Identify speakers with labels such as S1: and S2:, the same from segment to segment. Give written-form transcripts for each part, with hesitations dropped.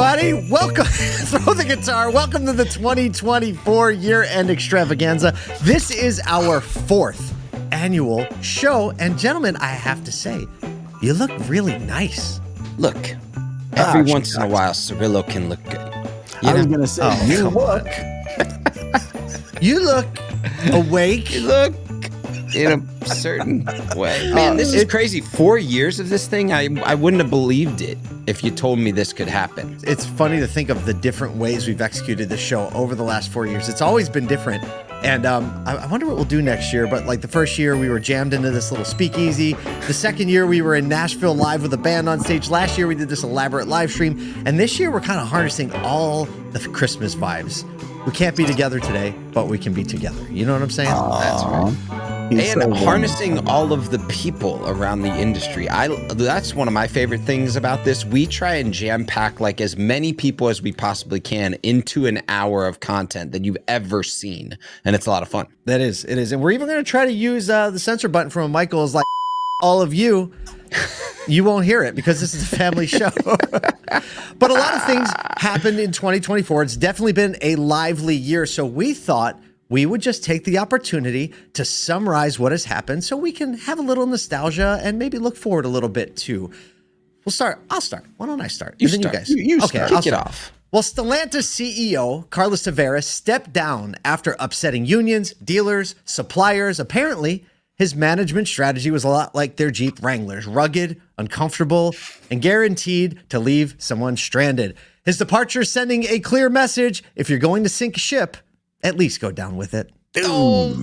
S1: everybody. Welcome. Throw the guitar. Welcome to the 2024 year-end extravaganza. This is our 4th annual show. And gentlemen, I have to say, you look really nice.
S2: Look, every once in a while, Cirillo can look good.
S3: I was going to say, you look.
S1: You look awake.
S2: You look in a certain way. Man, this is crazy. 4 years of this thing, I wouldn't have believed it if you told me this could happen.
S1: It's funny to think of the different ways we've executed the show over the last 4 years. It's always been different. And I wonder what we'll do next year. But like the first year, we were jammed into this little speakeasy. The second year, we were in Nashville live with a band on stage. Last year, we did this elaborate live stream. And this year, we're kind of harnessing all the Christmas vibes. We can't be together today, but we can be together. You know what I'm saying?
S2: That's right. And so harnessing all of the people around the industry. That's one of my favorite things about this. We try and jam pack like as many people as we possibly can into an hour of content that you've ever seen. And it's a lot of fun.
S1: That is. It is. And we're even going to try to use the censor button from Michael is like, all of you, you won't hear it because this is a family show. But a lot of things happened in 2024. It's definitely been a lively year. So we thought we would just take the opportunity to summarize what has happened so we can have a little nostalgia and maybe look forward a little bit too. We'll start. I'll start. Why don't I start?
S2: You
S1: start.
S2: You guys. You
S1: okay,
S2: start. Kick it off.
S1: Well, Stellantis CEO Carlos Tavares stepped down after upsetting unions, dealers, suppliers. Apparently, his management strategy was a lot like their Jeep Wranglers, rugged, uncomfortable, and guaranteed to leave someone stranded. His departure sending a clear message: if you're going to sink a ship, at least go down with it.
S2: Oh,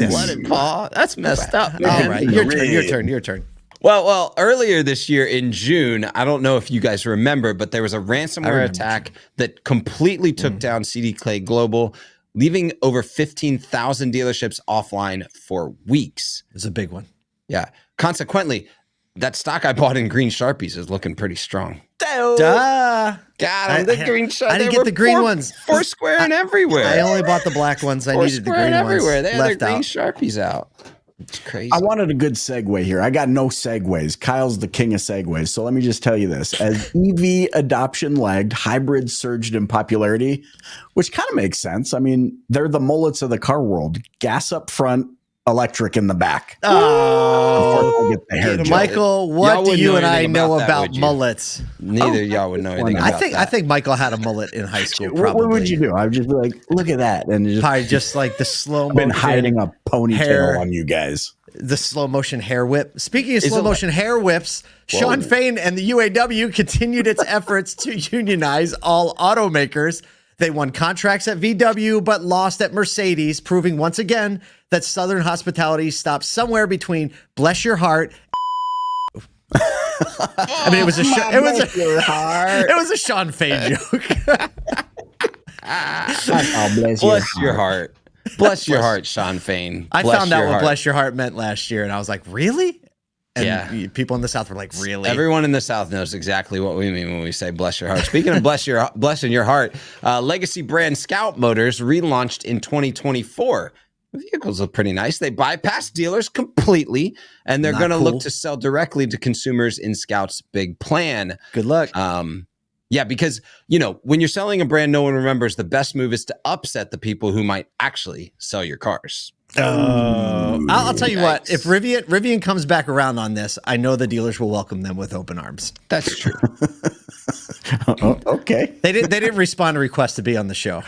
S2: blooded paw. That's messed up, man.
S1: All right, your turn.
S2: Well, earlier this year in June, I don't know if you guys remember, but there was a ransomware attack that completely took down CDK Global, leaving over 15,000 dealerships offline for weeks.
S1: It's a big one.
S2: Yeah. Consequently, that stock I bought in green Sharpies is looking pretty strong.
S1: Duh.
S2: God, the green Sharpies.
S1: I didn't get the green ones.
S2: Foursquare and everywhere.
S1: I only bought the black ones. I needed the green ones.
S2: Everywhere. They had their green
S1: out.
S2: Sharpies out. It's crazy.
S3: I wanted a good segue here. I got no segues. Kyle's the king of segues. So let me just tell you this. As EV adoption lagged, hybrids surged in popularity, which kind of makes sense. I mean, they're the mullets of the car world. Gas up front, electric in the back.
S1: Oh, Michael, what do you and I know about mullets?
S2: Neither y'all would know anything about that.
S1: I think Michael had a mullet in high school. Probably.
S3: What would you do? I would just be like, look at that. And
S1: probably just like the slow motion.
S3: Been hiding a ponytail on you guys.
S1: The slow motion hair whip. Speaking of slow motion hair whips, Sean Fain and the UAW continued its efforts to unionize all automakers. They won contracts at VW, but lost at Mercedes, proving once again that Southern hospitality stops somewhere between bless your heart. I mean, it was a Sean Fain joke.
S2: Bless your heart. Bless your heart, Sean Fain.
S1: I found out what bless your heart meant last year, and I was like, really? And people in the South were like, really?
S2: Everyone in the South knows exactly what we mean when we say bless your heart. Speaking of blessing your heart, legacy brand Scout Motors relaunched in 2024. The vehicles look pretty nice. They bypassed dealers completely, and they're going to look to sell directly to consumers in Scout's big plan.
S1: Good luck.
S2: Yeah, because, when you're selling a brand no one remembers, the best move is to upset the people who might actually sell your cars.
S1: I'll tell you what, if Rivian comes back around on this, I know the dealers will welcome them with open arms.
S2: That's true.
S3: Okay.
S1: They didn't respond to request to be on the show.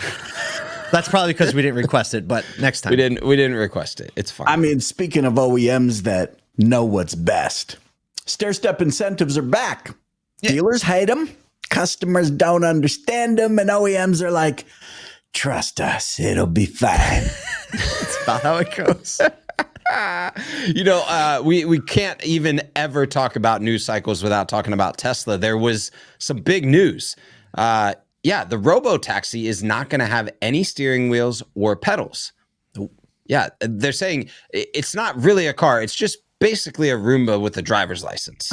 S1: That's probably because we didn't request it, but next time.
S2: We didn't request it. It's fine.
S3: I mean, speaking of OEMs that know what's best, stair-step incentives are back. Yeah. Dealers hate them. Customers don't understand them, and OEMs are like, trust us, it'll be fine.
S1: That's about how it goes.
S2: We can't even ever talk about news cycles without talking about Tesla. There was some big news. The robo-taxi is not going to have any steering wheels or pedals.
S1: Nope.
S2: Yeah, they're saying it's not really a car. It's just basically a Roomba with a driver's license.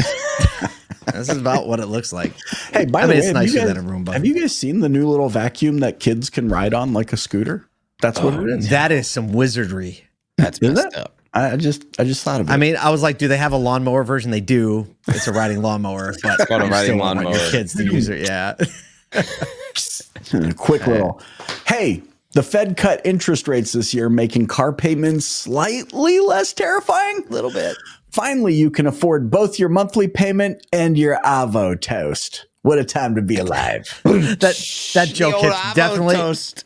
S1: This is about what it looks like.
S3: Hey, by the way,
S1: it's nicer than a Roomba.
S3: Have you guys seen the new little vacuum that kids can ride on like a scooter? That's what it is.
S1: That is some wizardry.
S2: That's messed up.
S3: I just thought of it.
S1: I mean, I was like, do they have a lawnmower version? They do. It's a riding lawnmower, but
S2: It's called a
S1: you
S2: riding
S1: still want
S2: lawnmower.
S1: your kids to use it. Yeah.
S3: Quick little. Hey, the Fed cut interest rates this year, making car payments slightly less terrifying.
S1: A little bit.
S3: Finally, you can afford both your monthly payment and your Avo toast. What a time to be alive.
S1: That joke
S2: old
S1: hits
S2: Avo
S1: definitely.
S2: toast.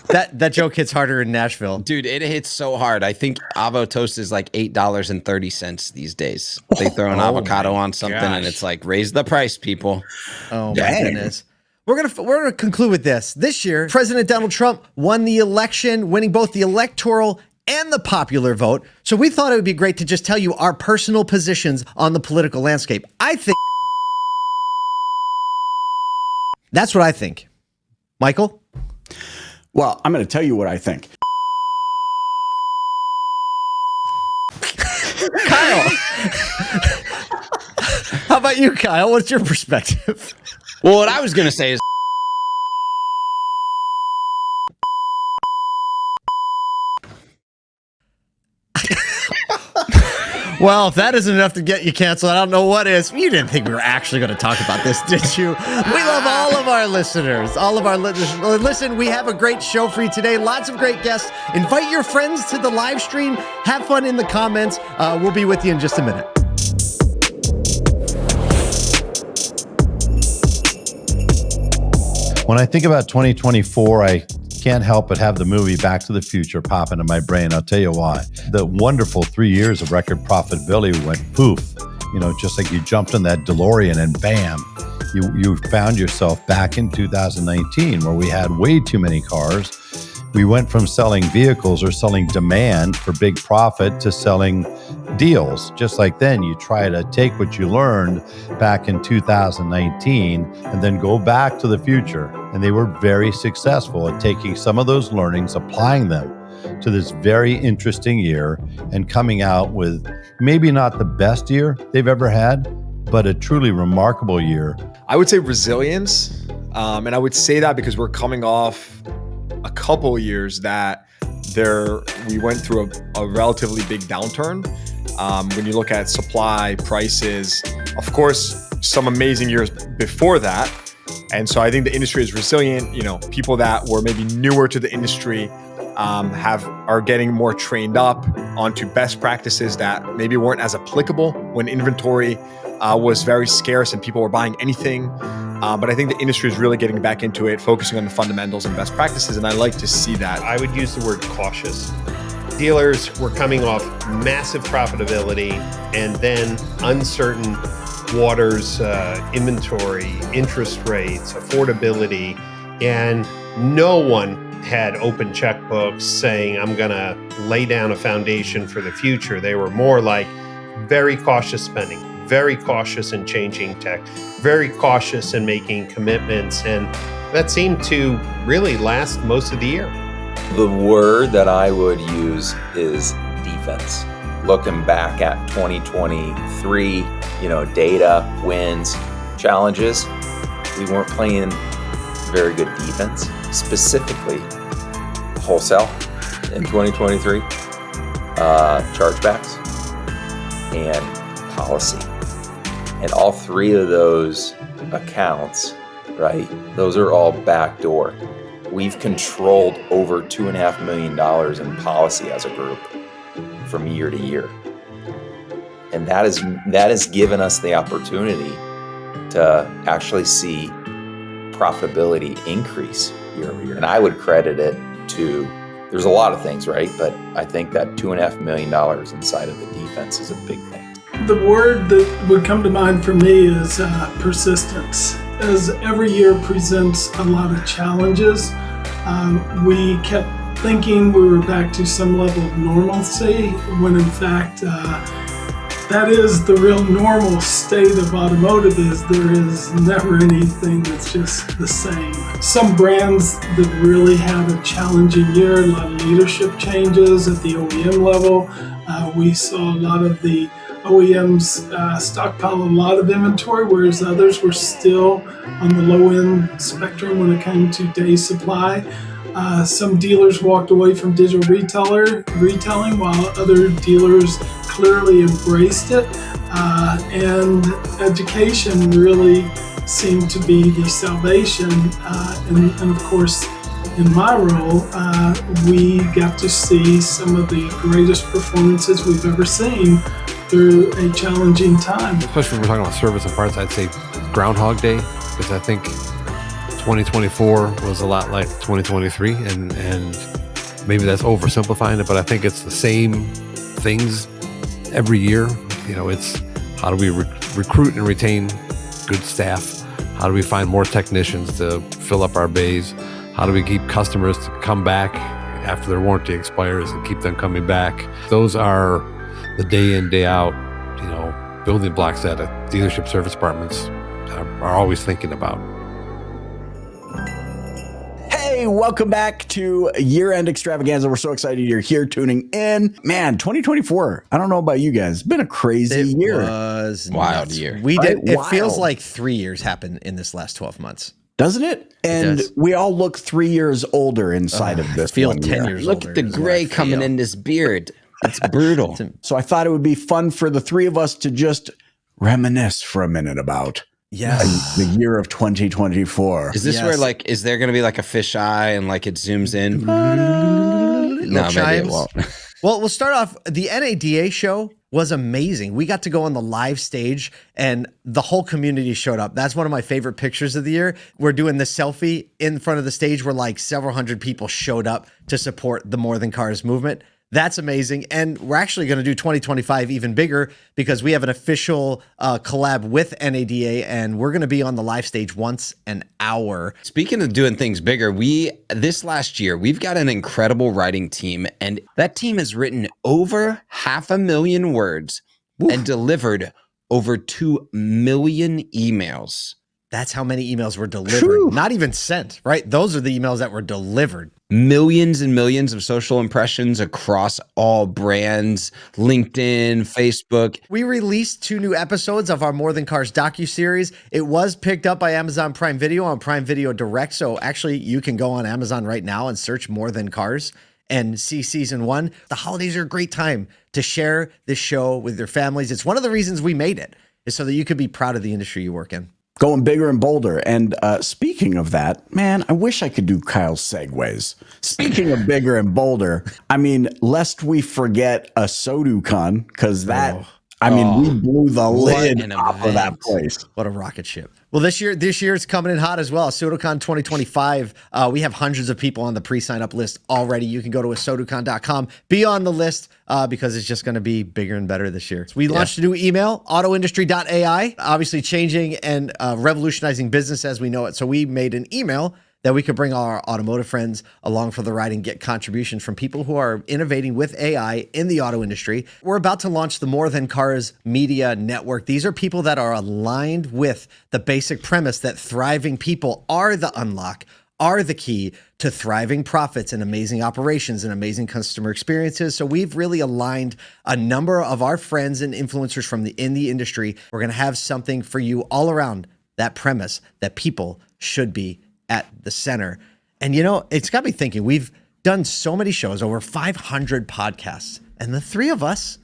S1: That joke hits harder in Nashville.
S2: Dude, it hits so hard. I think Avo toast is like $8.30 these days. They throw an avocado on something and it's like, raise the price, people.
S1: Oh my goodness. We're gonna conclude with this. This year, President Donald Trump won the election, winning both the electoral and the popular vote. So we thought it would be great to just tell you our personal positions on the political landscape. I think that's what I think. Michael?
S3: Well, I'm going to tell you what I think.
S1: Kyle. How about you, Kyle? What's your perspective?
S2: Well, what I was going to say is
S1: Well, if that isn't enough to get you canceled, I don't know what is. You didn't think we were actually going to talk about this, did you? We love all of our listeners. All of our listeners. Listen, we have a great show for you today. Lots of great guests. Invite your friends to the live stream. Have fun in the comments. We'll be with you in just a minute.
S4: When I think about 2024, I can't help but have the movie Back to the Future pop into my brain. I'll tell you why. The wonderful 3 years of record profitability went poof. You know, just like you jumped in that DeLorean and bam, you found yourself back in 2019 where we had way too many cars. We went from selling vehicles or selling demand for big profit to selling deals. Just like then, you try to take what you learned back in 2019 and then go back to the future. And they were very successful at taking some of those learnings, applying them to this very interesting year and coming out with maybe not the best year they've ever had, but a truly remarkable year.
S5: I would say resilience. And I would say that because we're coming off a couple years that we went through a relatively big downturn. When you look at supply, prices, of course, some amazing years before that. And so I think the industry is resilient. You know, people that were maybe newer to the industry are getting more trained up onto best practices that maybe weren't as applicable when inventory was very scarce and people were buying anything. But I think the industry is really getting back into it, focusing on the fundamentals and best practices. And I like to see that.
S6: I would use the word cautious. Dealers were coming off massive profitability and then uncertain waters, inventory, interest rates, affordability, and no one had open checkbooks saying, I'm going to lay down a foundation for the future. They were more like very cautious spending, very cautious in changing tech, very cautious in making commitments. And that seemed to really last most of the year.
S7: The word that I would use is defense. Looking back at 2023, data, wins, challenges, we weren't playing very good defense, specifically wholesale in 2023, chargebacks, and policy. And all three of those accounts, right, those are all backdoor. We've controlled over $2.5 million in policy as a group from year to year. And that has given us the opportunity to actually see profitability increase year over year. And I would credit it to, there's a lot of things, right? But I think that $2.5 million inside of the defense is a big thing.
S8: The word that would come to mind for me is persistence. As every year presents a lot of challenges, we kept thinking we were back to some level of normalcy, when in fact that is the real normal state of automotive. Is there is never anything that's just the same. Some brands that really had a challenging year, a lot of leadership changes at the OEM level. We saw a lot of the OEMs stockpile a lot of inventory, whereas others were still on the low end spectrum when it came to day supply. Some dealers walked away from digital retailing, while other dealers clearly embraced it. And education really seemed to be the salvation. And of course, in my role, we got to see some of the greatest performances we've ever seen through a challenging time.
S9: Especially when we're talking about service and parts, I'd say Groundhog Day, because I think 2024 was a lot like 2023, and maybe that's oversimplifying it, but I think it's the same things every year. You know, it's how do we recruit and retain good staff? How do we find more technicians to fill up our bays? How do we keep customers to come back after their warranty expires and keep them coming back? Those are the day in, day out, you know, building blocks that dealership service departments are always thinking about.
S3: Hey, welcome back to Year-End Extravaganza. We're so excited you're here tuning in. Man, 2024, I don't know about you guys. It's been a crazy year.
S1: It was
S2: Wild
S1: nuts.
S2: year.
S1: We did.
S3: Right?
S1: It
S3: Wild.
S1: feels like 3 years happened in this last 12 months.
S3: Doesn't it? And
S1: does.
S3: we all look 3 years older inside of this.
S1: I feel
S3: one
S1: 10
S3: year.
S1: years
S2: Look
S1: older.
S2: at the
S1: is what
S2: gray
S1: I
S2: coming
S1: feel.
S2: in this beard. It's brutal.
S3: So I thought it would be fun for the three of us to just reminisce for a minute about
S1: Yes.
S3: the year of 2024.
S2: Is this
S1: Yes.
S2: where, like, is there going to be like a fisheye and like it zooms in? No, maybe it
S1: chimes.
S2: won't.
S1: Well, we'll start off. The NADA show was amazing. We got to go on the live stage and the whole community showed up. That's one of my favorite pictures of the year. We're doing the selfie in front of the stage where like several hundred people showed up to support the More Than Cars movement. That's amazing. And we're actually going to do 2025 even bigger because we have an official collab with NADA and we're going to be on the live stage once an hour.
S2: Speaking of doing things bigger, this last year, we've got an incredible writing team, and that team has written over 500,000 words and delivered over 2 million emails.
S1: That's how many emails were delivered. Not even sent, right? Those are the emails that were delivered.
S2: Millions and millions of social impressions across all brands, LinkedIn, Facebook.
S1: We released 2 new episodes of our More Than Cars docuseries. It was picked up by Amazon Prime Video on Prime Video Direct. So actually you can go on Amazon right now and search More Than Cars and see season 1. The holidays are a great time to share this show with your families. It's one of the reasons we made it, is so that you could be proud of the industry you work in.
S3: Going bigger and bolder. And speaking of that, man, I wish I could do Kyle's segues. Speaking of bigger and bolder, I mean, lest we forget ASOTU Con, because that, we blew the lid
S2: an
S3: off of that
S2: event.
S3: place.
S1: What a rocket ship. Well, this year it's coming in hot as well. ASOTUCon 2025. We have hundreds of people on the pre-sign up list already. You can go to ASOTUCon.com, be on the list because it's just going to be bigger and better this year. So we launched a new email, autoindustry.ai, obviously changing and revolutionizing business as we know it. So we made an email that we could bring our automotive friends along for the ride and get contributions from people who are innovating with AI in the auto industry. We're about to launch the More Than Cars Media Network. These are people that are aligned with the basic premise that thriving people are the unlock, are the key to thriving profits and amazing operations and amazing customer experiences. So we've really aligned a number of our friends and influencers from in the industry. We're going to have something for you all around that premise that people should be at the center. And you know, it's got me thinking, we've done so many shows, over 500 podcasts, and the three of us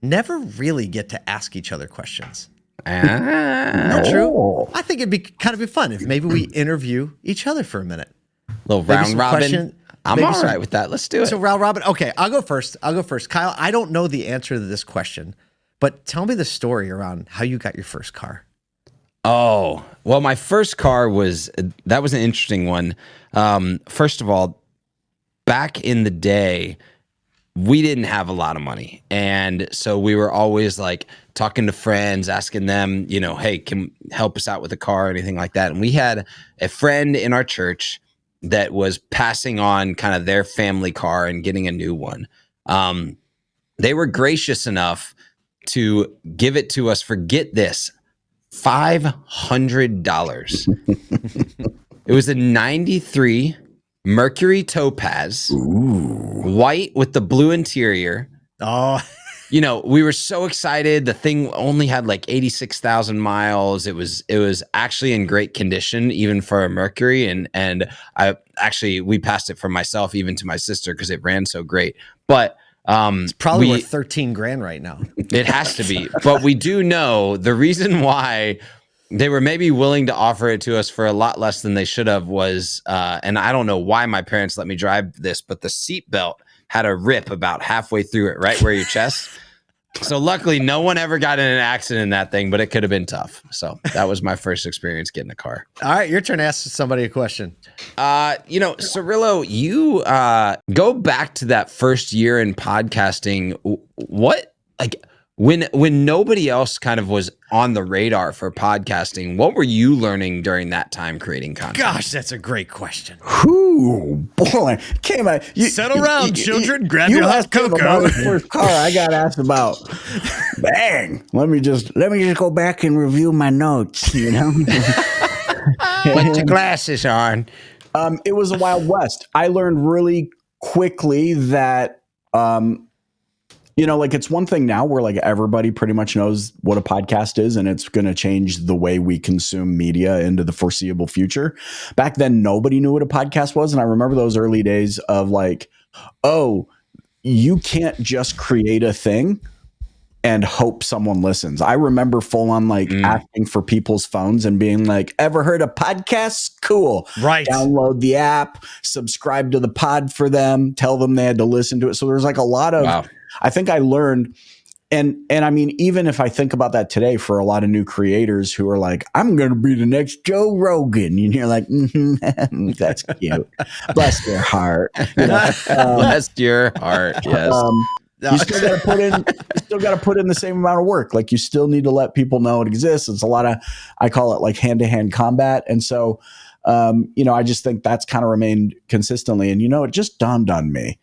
S1: never really get to ask each other questions. Not true. I think it'd be kind of fun if maybe we interview each other for a minute.
S2: Little
S1: Maybe
S2: round
S1: some
S2: robin.
S1: question-
S2: I'm
S1: maybe
S2: all
S1: some-
S2: right with that. Let's do it.
S1: So round robin. Okay, I'll go first. Kyle, I don't know the answer to this question, but tell me the story around how you got your first car.
S2: Oh, well, my first car was an interesting one. First of all, back in the day, we didn't have a lot of money. And so we were always like talking to friends, asking them, you know, hey, can help us out with a car or anything like that. And we had a friend in our church that was passing on kind of their family car and getting a new one. They were gracious enough to give it to us for, get this, $500. It was a 93 Mercury Topaz, white with the blue interior.
S1: Oh,
S2: you know, we were so excited. The thing only had like 86,000 miles. It was actually in great condition, even for a Mercury. And we passed it from myself, even to my sister, because it ran so great. But
S1: it's probably worth 13 grand right now.
S2: It has to be. But we do know the reason why they were maybe willing to offer it to us for a lot less than they should have was, and I don't know why my parents let me drive this, but the seatbelt had a rip about halfway through it, right where your chest. So luckily, no one ever got in an accident in that thing, but it could have been tough. So that was my first experience getting a car.
S1: All right, your turn to ask somebody a question.
S2: You know, Cirillo, you go back to that first year in podcasting. What, like, when nobody else kind of was on the radar for podcasting, what were you learning during that time creating content?
S1: Gosh, that's a great question.
S3: Ooh, boy.
S1: Settle around, children. Grab your hot cocoa.
S3: The first car I got asked about. Bang. Let me just go back and review my notes, you know?
S2: Put your glasses on.
S3: It was a Wild West. I learned really quickly that you know, like it's one thing now where like everybody pretty much knows what a podcast is, and it's going to change the way we consume media into the foreseeable future. Back then, nobody knew what a podcast was. And I remember those early days of like, oh, you can't just create a thing and hope someone listens. I remember full on like asking for people's phones and being like, ever heard of podcasts? Cool.
S1: Right.
S3: Download the app, subscribe to the pod for them, tell them they had to listen to it. So there's like a lot of, I think I learned, and I mean, even if I think about that today for a lot of new creators who are like, I'm going to be the next Joe Rogan. And you're like, that's cute. Bless your heart. You know?
S2: Bless your heart. Yes.
S3: You still got to put in the same amount of work. Like you still need to let people know it exists. It's a lot of, I call it like hand-to-hand combat. And so, you know, I just think that's kind of remained consistently. And, you know, it just dawned on me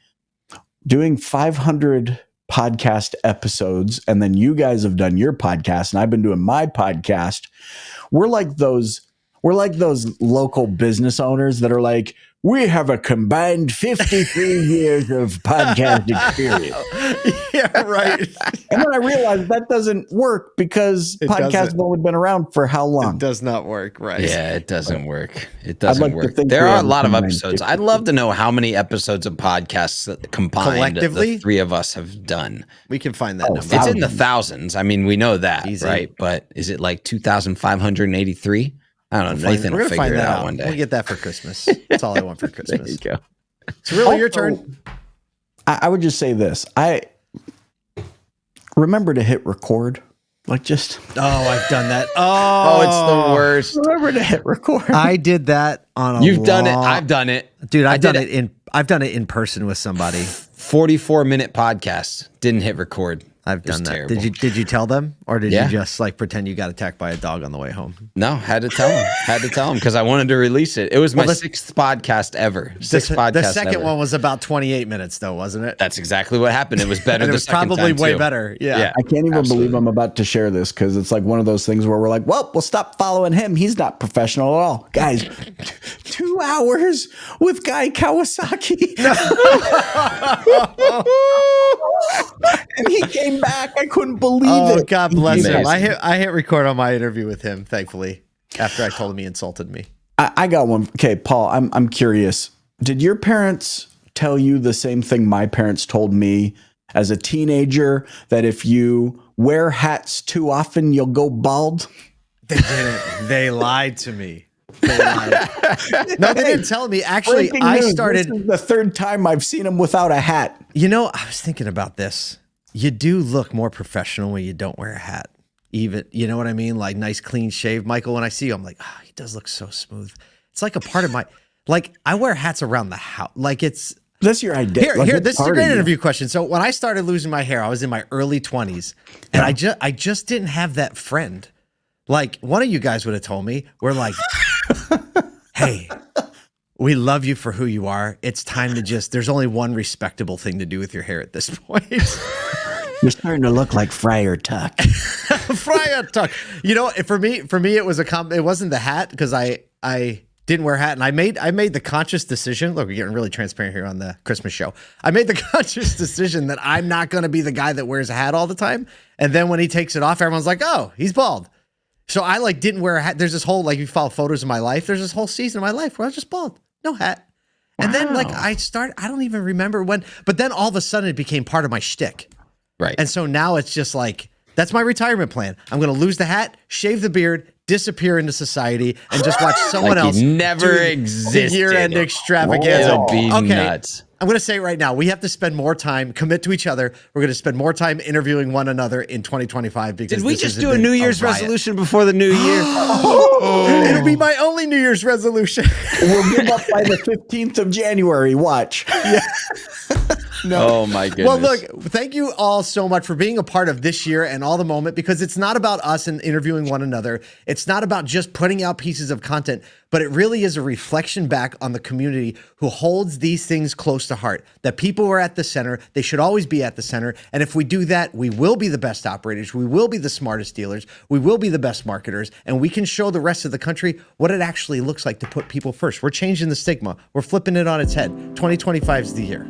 S3: doing 500 podcast episodes. And then you guys have done your podcast and I've been doing my podcast. We're like those local business owners that are like, we have a combined 53 years of podcast experience.
S1: Yeah, right.
S3: And then I realized that doesn't work because podcasts have only been around for how long?
S1: It does not work, right?
S2: Yeah, it doesn't work. It doesn't
S3: like
S2: work.
S3: to think
S2: There
S3: we
S2: are a
S3: have
S2: lot of
S3: combined
S2: episodes.
S3: 50.
S2: I'd love to know how many episodes of podcasts that combined
S1: Collectively?
S2: the three of us have done.
S1: We can find that number.
S2: It's in the thousands. I mean, we know that,
S1: Easy.
S2: right? But is it like 2,583? I don't know. Nathan will figure it out one day.
S1: We'll get that for Christmas. That's all I want for Christmas.
S2: There you go.
S1: It's really your turn.
S3: I would just say this. I remember to hit record. Like just
S1: Oh, I've done that.
S2: Oh, it's the worst.
S3: remember to hit record.
S1: I did that on a
S2: You've done it. I've done it.
S1: Dude, I've done
S2: did
S1: it I've done it in person with somebody.
S2: 44-minute podcast. Didn't hit record.
S1: I've
S2: It was
S1: done that.
S2: terrible.
S1: Did you tell them, or did
S2: Yeah.
S1: you just like pretend you got attacked by a dog on the way home?
S2: No, had to tell him because I wanted to release it. It was my sixth podcast ever.
S1: The second one was about 28 minutes, though, wasn't it?
S2: That's exactly what happened. It was better.
S1: And it
S2: the
S1: was
S2: second
S1: probably
S2: time,
S1: way
S2: too.
S1: better. Yeah.
S3: I can't even believe I'm about to share this because it's like one of those things where we're like, well, we'll stop following him. He's not professional at all. Guys, 2 hours with Guy Kawasaki. And he came back. I couldn't believe it.
S1: God bless him.
S2: Amazing.
S1: I hit record on my interview with him, thankfully, after I told him he insulted me.
S3: I got one. Okay, Paul, I'm curious. Did your parents tell you the same thing my parents told me as a teenager, that if you wear hats too often, you'll go bald?
S1: They didn't. They lied to me. They lied. No, they didn't tell me. Actually,
S3: Breaking
S1: I
S3: news.
S1: started.
S3: This is the third time I've seen him without a hat.
S1: You know, I was thinking about this. You do look more professional when you don't wear a hat. Even, you know what I mean? Like nice, clean shave. Michael, when I see you, I'm like, he does look so smooth. It's like a part of my, like, I wear hats around the house. Like it's.
S3: That's your idea.
S1: Here, this is a great interview question. So when I started losing my hair, I was in my early 20s, and I just didn't have that friend. Like one of you guys would have told me, we're like, hey, we love you for who you are. It's time to there's only one respectable thing to do with your hair at this point.
S3: You're starting to look like Friar Tuck.
S1: Friar Tuck. You know, for me, it was it wasn't the hat because I didn't wear a hat, and I made the conscious decision. Look, we're getting really transparent here on the Christmas show. I made the conscious decision that I'm not going to be the guy that wears a hat all the time. And then when he takes it off, everyone's like, "Oh, he's bald." So I like didn't wear a hat. There's this whole, like, you follow photos of my life. There's this whole season of my life where I was just bald, no hat. And then like I don't even remember when, but then all of a sudden it became part of my shtick.
S2: Right.
S1: And so now it's just like, that's my retirement plan. I'm going to lose the hat, shave the beard, disappear into society, and just watch someone
S2: Like
S1: else
S2: you never
S1: do
S2: existed.
S1: the year-end extravaganza.
S2: It would be nuts.
S1: I'm going to say it right now. We have to spend more time, commit to each other. We're going to spend more time interviewing one another in 2025. Because
S2: Did we
S1: this
S2: just
S1: has
S2: do a
S1: been
S2: New Year's
S1: riot.
S2: resolution before the new year?
S1: It'll be my only New Year's resolution.
S3: We'll give up by the 15th of January. Watch.
S2: Oh my goodness.
S1: Well, look, thank you all so much for being a part of this year and all the moment, because it's not about us and interviewing one another. It's not about just putting out pieces of content, but it really is a reflection back on the community who holds these things close to heart, that people are at the center. They should always be at the center. And if we do that, we will be the best operators. We will be the smartest dealers. We will be the best marketers. And we can show the rest of the country what it actually looks like to put people first. We're changing the stigma. We're flipping it on its head. 2025 is the year.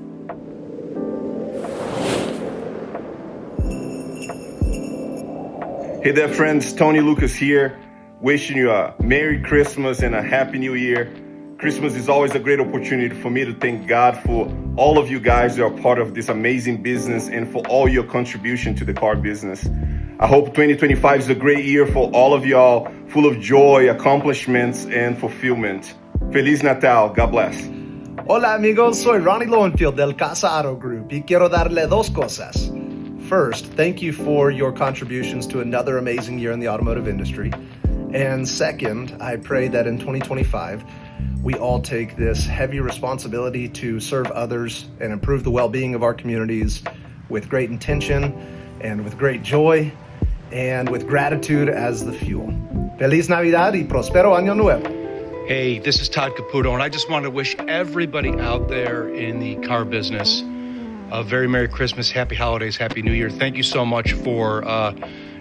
S10: Hey there, friends. Tony Lucas here, wishing you a Merry Christmas and a Happy New Year. Christmas is always a great opportunity for me to thank God for all of you guys that are part of this amazing business and for all your contribution to the car business. I hope 2025 is a great year for all of y'all, full of joy, accomplishments, and fulfillment. Feliz Natal. God bless.
S11: Hola amigos, soy Ronnie Lowenfeld del Casa Auto Group y quiero darle dos cosas. First, thank you for your contributions to another amazing year in the automotive industry. And second, I pray that in 2025, we all take this heavy responsibility to serve others and improve the well-being of our communities with great intention and with great joy and with gratitude as the fuel. Feliz Navidad y prospero año nuevo.
S12: Hey, this is Todd Caputo, and I just want to wish everybody out there in the car business a very Merry Christmas, Happy Holidays, Happy New Year. Thank you so much for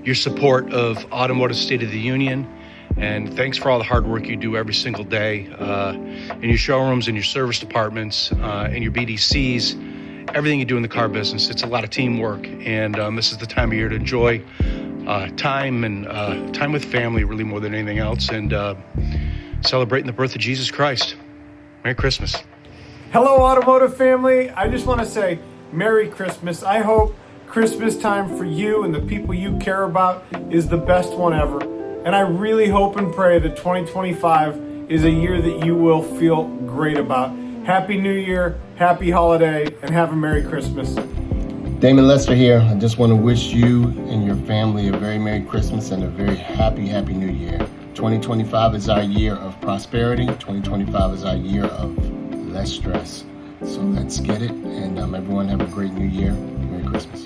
S12: your support of Automotive State of the Union, and thanks for all the hard work you do every single day in your showrooms, in your service departments, in your BDCs, everything you do in the car business. It's a lot of teamwork, and this is the time of year to enjoy time and time with family, really more than anything else, and celebrating the birth of Jesus Christ. Merry Christmas.
S13: Hello, automotive family. I just want to say Merry Christmas. I hope Christmas time for you and the people you care about is the best one ever. And I really hope and pray that 2025 is a year that you will feel great about. Happy New Year, happy holiday, and have a Merry Christmas.
S14: Damon Lester here. I just want to wish you and your family a very Merry Christmas and a very happy New Year. 2025 is our year of prosperity. 2025 is our year of less stress. So let's get it, and everyone have a great new year. Merry Christmas.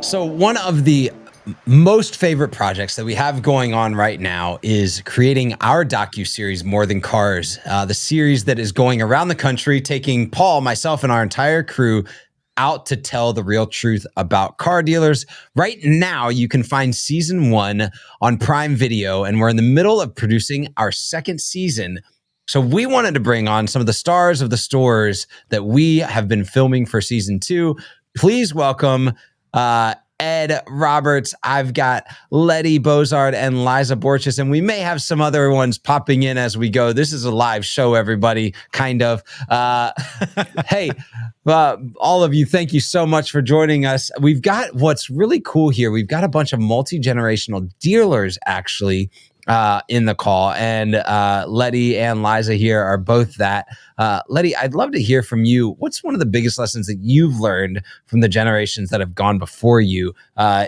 S2: So one of the most favorite projects that we have going on right now is creating our docu-series, More Than Cars, the series that is going around the country, taking Paul, myself, and our entire crew out to tell the real truth about car dealers. Right now, you can find season 1 on Prime Video, and we're in the middle of producing our second season. So we wanted to bring on some of the stars of the stores that we have been filming for season 2. Please welcome Ed Roberts. I've got Letti Bozard and Liza Borches, and we may have some other ones popping in as we go. This is a live show, everybody, kind of. Hey, all of you, thank you so much for joining us. We've got what's really cool here. We've got a bunch of multi-generational dealers, actually, in the call, and Letti and Liza here are both that. Letti, I'd love to hear from you. What's one of the biggest lessons that you've learned from the generations that have gone before you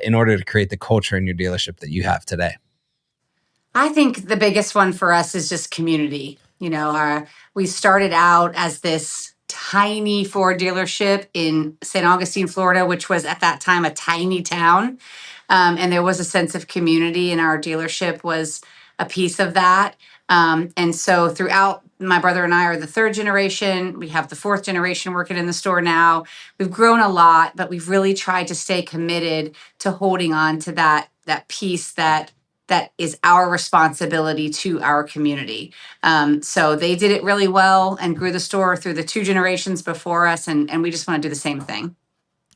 S2: in order to create the culture in your dealership that you have today?
S15: I think the biggest one for us is just community. You know, we started out as this tiny Ford dealership in St. Augustine, Florida, which was at that time a tiny town. And there was a sense of community, and our dealership was a piece of that. And so throughout, my brother and I are the third generation. We have the fourth generation working in the store now. We've grown a lot, but we've really tried to stay committed to holding on to that piece that that is our responsibility to our community. So they did it really well and grew the store through the 2 generations before us, and we just want to do the same thing.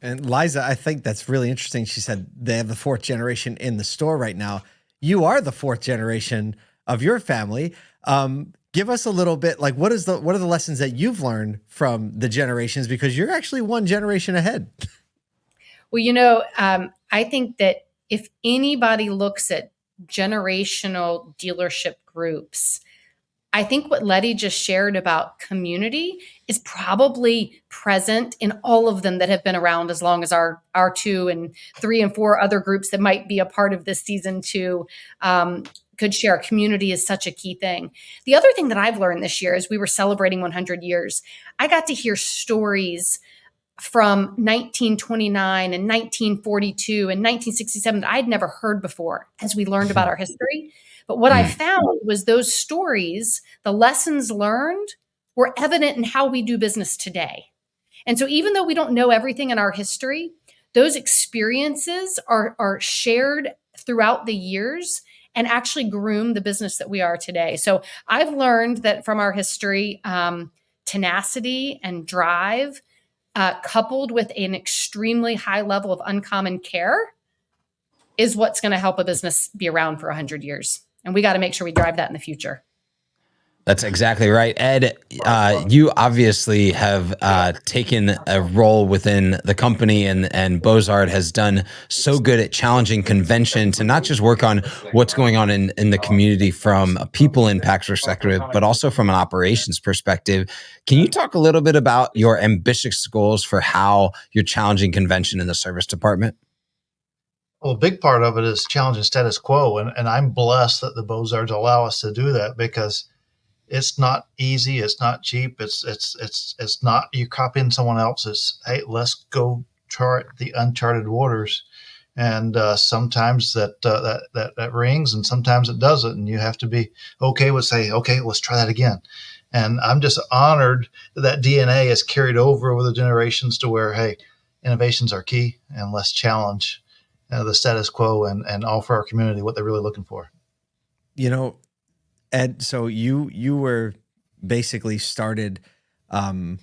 S1: And Liza, I think that's really interesting. She said they have the 4th generation in the store right now. You are the 4th generation of your family. Give us a little bit, like what are the lessons that you've learned from the generations, because you're actually 1 generation ahead.
S16: Well, I think that if anybody looks at generational dealership groups, I think what Letti just shared about community is probably present in all of them that have been around as long as our 2 and 3 and 4 other groups that might be a part of this season 2 could share. Community is such a key thing. The other thing that I've learned this year, as we were celebrating 100 years, I got to hear stories from 1929 and 1942 and 1967 that I'd never heard before as we learned about our history. But what I found was those stories, the lessons learned, were evident in how we do business today. And so even though we don't know everything in our history, those experiences are shared throughout the years and actually groom the business that we are today. So I've learned that from our history, tenacity and drive, coupled with an extremely high level of uncommon care, is what's going to help a business be around for 100 years. And we got to make sure we drive that in the future.
S2: That's exactly right. Ed, you obviously have taken a role within the company, and Bozard has done so good at challenging convention to not just work on what's going on in the community from a people impact perspective, but also from an operations perspective. Can you talk a little bit about your ambitious goals for how you're challenging convention in the service department?
S4: Well, a big part of it is challenging status quo, and I'm blessed that the Bozards allow us to do that, because it's not easy. It's not cheap. It's not you copying someone else. It's, hey, let's go chart the uncharted waters. And sometimes that rings, and sometimes it doesn't. And you have to be okay with say, okay, let's try that again. And I'm just honored that DNA is carried over the generations to where, hey, innovations are key, and let's challenge the status quo and offer our community what they're really looking for.
S1: Ed, so you were basically started, how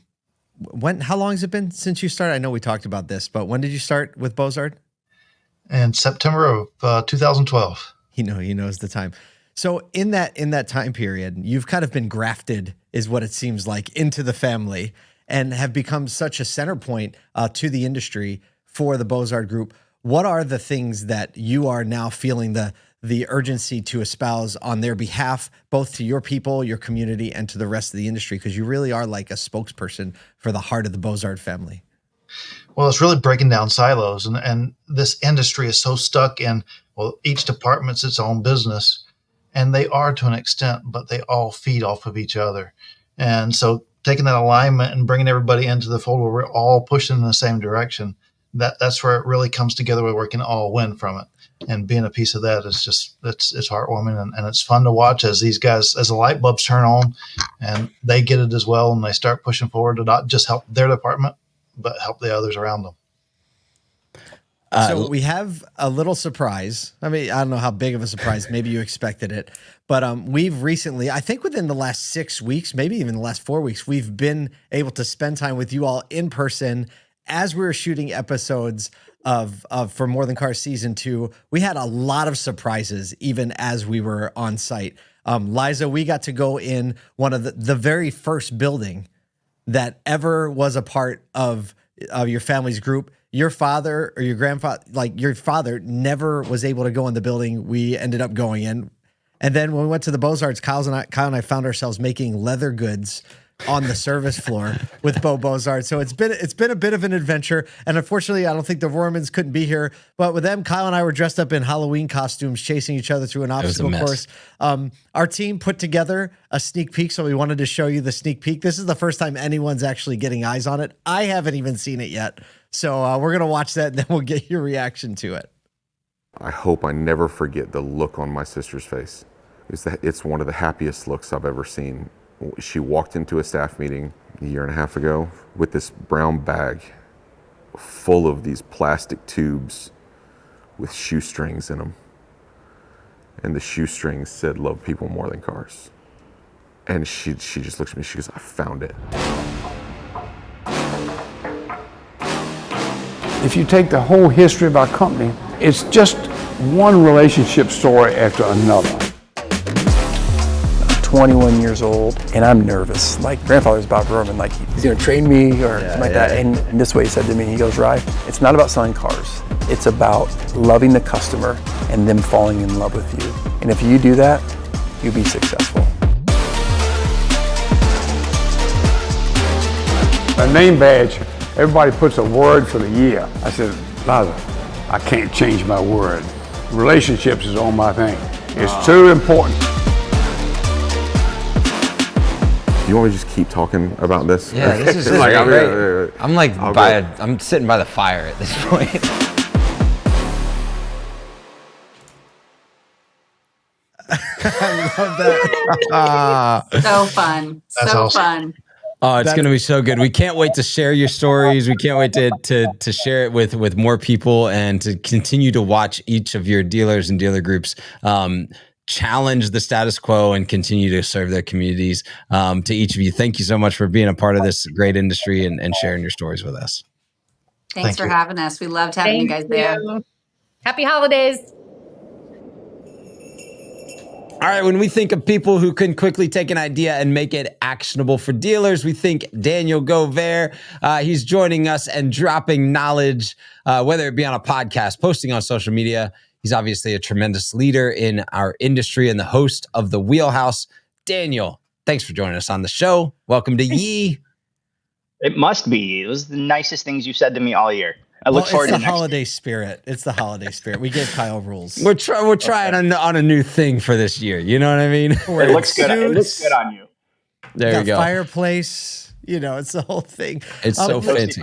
S1: long has it been since you started? I know we talked about this, but when did you start with Bozard?
S4: In September of 2012.
S1: He knows the time. So in that time period, you've kind of been grafted, is what it seems like, into the family, and have become such a center point to the industry for the Bozard Group. What are the things that you are now feeling the urgency to espouse on their behalf, both to your people, your community, and to the rest of the industry? Because you really are like a spokesperson for the heart of the Bozard family.
S4: Well, it's really breaking down silos, and this industry is so stuck in, well, each department's its own business, and they are to an extent, but they all feed off of each other. And so taking that alignment and bringing everybody into the fold where we're all pushing in the same direction, that's where it really comes together where we can all win from it. And being a piece of that is just, it's heartwarming, and it's fun to watch as these guys, as the light bulbs turn on and they get it as well, and they start pushing forward to not just help their department, but help the others around them.
S1: So we have a little surprise. I mean, I don't know how big of a surprise. Maybe you expected it, but we've recently, I think within the last 6 weeks, maybe even the last 4 weeks, we've been able to spend time with you all in person as we were shooting episodes of For More Than Cars Season 2. We had a lot of surprises even as we were on site. Liza, we got to go in one of the very first building that ever was a part of your family's group. Your father or your grandfather, like your father, never was able to go in the building we ended up going in. And then when we went to the Bozards, Kyle and I found ourselves making leather goods on the service floor with Bo Bozard. So it's been a bit of an adventure. And unfortunately, I don't think the Rohrmans couldn't be here, but with them, Kyle and I were dressed up in Halloween costumes, chasing each other through an obstacle course. Our team put together a sneak peek, so we wanted to show you the sneak peek. This is the first time anyone's actually getting eyes on it. I haven't even seen it yet. So we're going to watch that, and then we'll get your reaction to it.
S17: I hope I never forget the look on my sister's face. It's one of the happiest looks I've ever seen. She walked into a staff meeting a year and a half ago with this brown bag full of these plastic tubes with shoestrings in them. and the shoestrings said love people more than cars. And she just looks at me, she goes, I found it.
S18: If you take the whole history of our company, it's just one relationship story after another.
S19: I'm 21 years old and I'm nervous. Like grandfather's about Rohrman, like he's gonna train me or something like that. And this way he said to me, he goes, Rye, it's not about selling cars. It's about loving the customer and them falling in love with you. And if you do that, you'll be successful.
S18: A name badge, everybody puts a word for the year. I said, Liza, I can't change my word. Relationships is on my thing. It's too important.
S17: You want me to just keep talking about this?
S2: Yeah, this is
S17: like,
S2: great. I'm sitting by the fire at this point.
S1: I love that.
S15: So fun.
S6: That's
S15: so
S6: awesome.
S15: fun.
S2: Oh, it's going to be so good. We can't wait to share your stories. We can't wait to share it with more people and to continue to watch each of your dealers and dealer groups challenge the status quo and continue to serve their communities. To each of you, thank you so much for being a part of this great industry and sharing your stories with us.
S15: Thanks for having us. We loved having you guys there.
S16: Happy holidays.
S2: All right, when we think of people who can quickly take an idea and make it actionable for dealers, we think Daniel Govaer. He's joining us and dropping knowledge, whether it be on a podcast, posting on social media. He's obviously a tremendous leader in our industry and the host of The Wheelhouse. Daniel, thanks for joining us on the show. Welcome to YEE.
S20: It must be. It was the nicest things you said to me all year. I look forward to
S1: the holiday spirit. It's the holiday spirit. We gave Kyle rules.
S2: We're trying on a new thing for this year. You know what I mean?
S20: It looks good. It looks good on you.
S2: There you go.
S1: Fireplace. It's the whole thing.
S2: It's so fancy.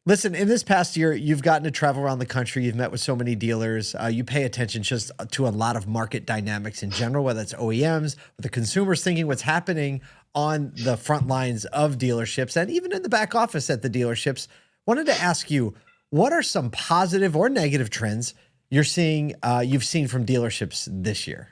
S1: Listen, in this past year, you've gotten to travel around the country. You've met with so many dealers. You pay attention just to a lot of market dynamics in general, whether it's OEMs, the consumers thinking what's happening on the front lines of dealerships and even in the back office at the dealerships. Wanted to ask you, what are some positive or negative trends you've seen from dealerships this year?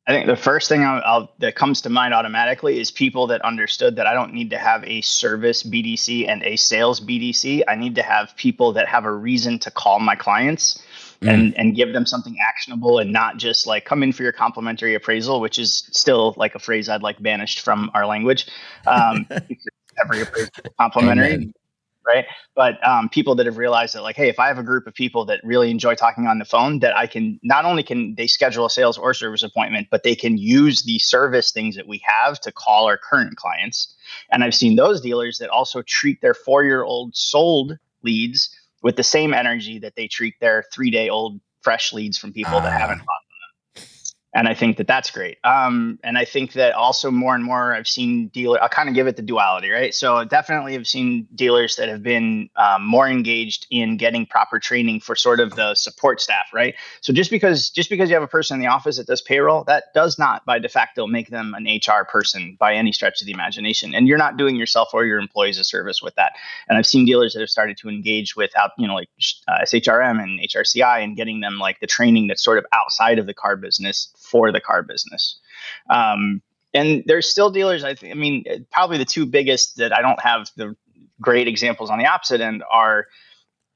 S20: I think the first thing that comes to mind automatically is people that understood that I don't need to have a service BDC and a sales BDC. I need to have people that have a reason to call my clients and give them something actionable and not just like come in for your complimentary appraisal, which is still like a phrase I'd like banished from our language. Every appraisal is complimentary. Amen. Right. But people that have realized that like, hey, if I have a group of people that really enjoy talking on the phone, that I can not only can they schedule a sales or service appointment, but they can use the service things that we have to call our current clients. And I've seen those dealers that also treat their 4-year-old sold leads with the same energy that they treat their 3-day-old fresh leads from people that haven't bought. And I think that that's great. And I think that also more and more I've seen dealers, I'll kind of give it the duality, right? So definitely I've seen dealers that have been more engaged in getting proper training for sort of the support staff, right? So just because you have a person in the office that does payroll, that does not by de facto make them an HR person by any stretch of the imagination. And you're not doing yourself or your employees a service with that. And I've seen dealers that have started to engage with SHRM and HRCI and getting them like the training that's sort of outside of the car business for the car business. And there's still dealers, probably the two biggest that I don't have the great examples on the opposite end are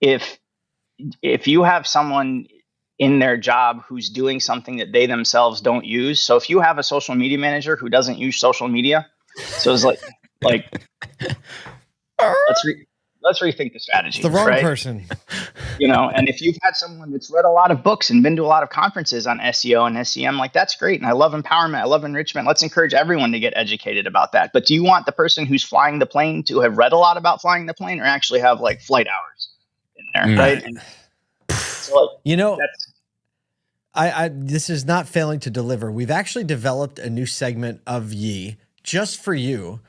S20: if you have someone in their job who's doing something that they themselves don't use. So if you have a social media manager who doesn't use social media, so it's like let's rethink the strategy.
S1: It's the wrong
S20: right?
S1: person.
S20: And if you've had someone that's read a lot of books and been to a lot of conferences on SEO and SEM, like that's great. And I love empowerment. I love enrichment. Let's encourage everyone to get educated about that. But do you want the person who's flying the plane to have read a lot about flying the plane or actually have like flight hours in there? Right. And so
S1: this is not failing to deliver. We've actually developed a new segment of YEE just for you.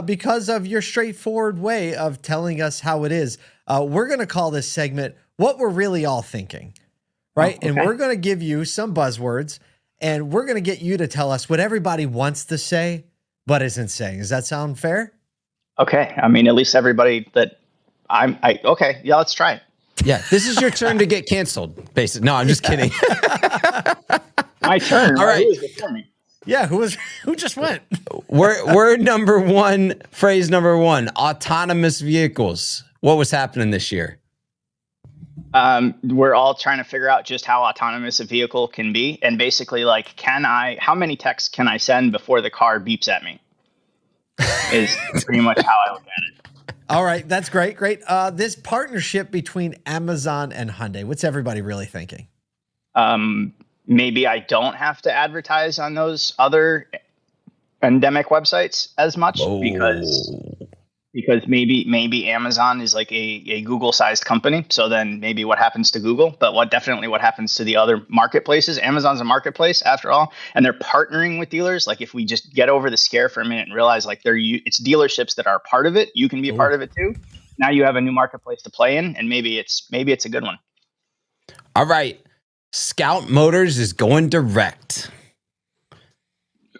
S1: Because of your straightforward way of telling us how it is. We're going to call this segment What We're Really All Thinking, right? And we're going to give you some buzzwords, and we're going to get you to tell us what everybody wants to say, but isn't saying. Does that sound fair?
S20: Okay. At least everybody that okay. Yeah, let's try it.
S2: Yeah, this is your turn to get canceled, basically. No, I'm just kidding.
S20: My turn.
S2: All right.
S20: Who was before me?
S1: Yeah, who just went?
S2: Word number one, phrase number one, autonomous vehicles. What was happening this year?
S20: We're all trying to figure out just how autonomous a vehicle can be. And basically, like, how many texts can I send before the car beeps at me? Is pretty much how I look at it.
S1: All right, that's great. This partnership between Amazon and Hyundai, what's everybody really thinking?
S20: Maybe I don't have to advertise on those other endemic websites as much because maybe Amazon is like a Google-sized company. So then maybe what happens to Google, but what happens to the other marketplaces? Amazon's a marketplace after all, and they're partnering with dealers. Like if we just get over the scare for a minute and realize like it's dealerships that are part of it, you can be a part of it too. Now you have a new marketplace to play in, and maybe it's a good one.
S2: All right. Scout Motors is going direct.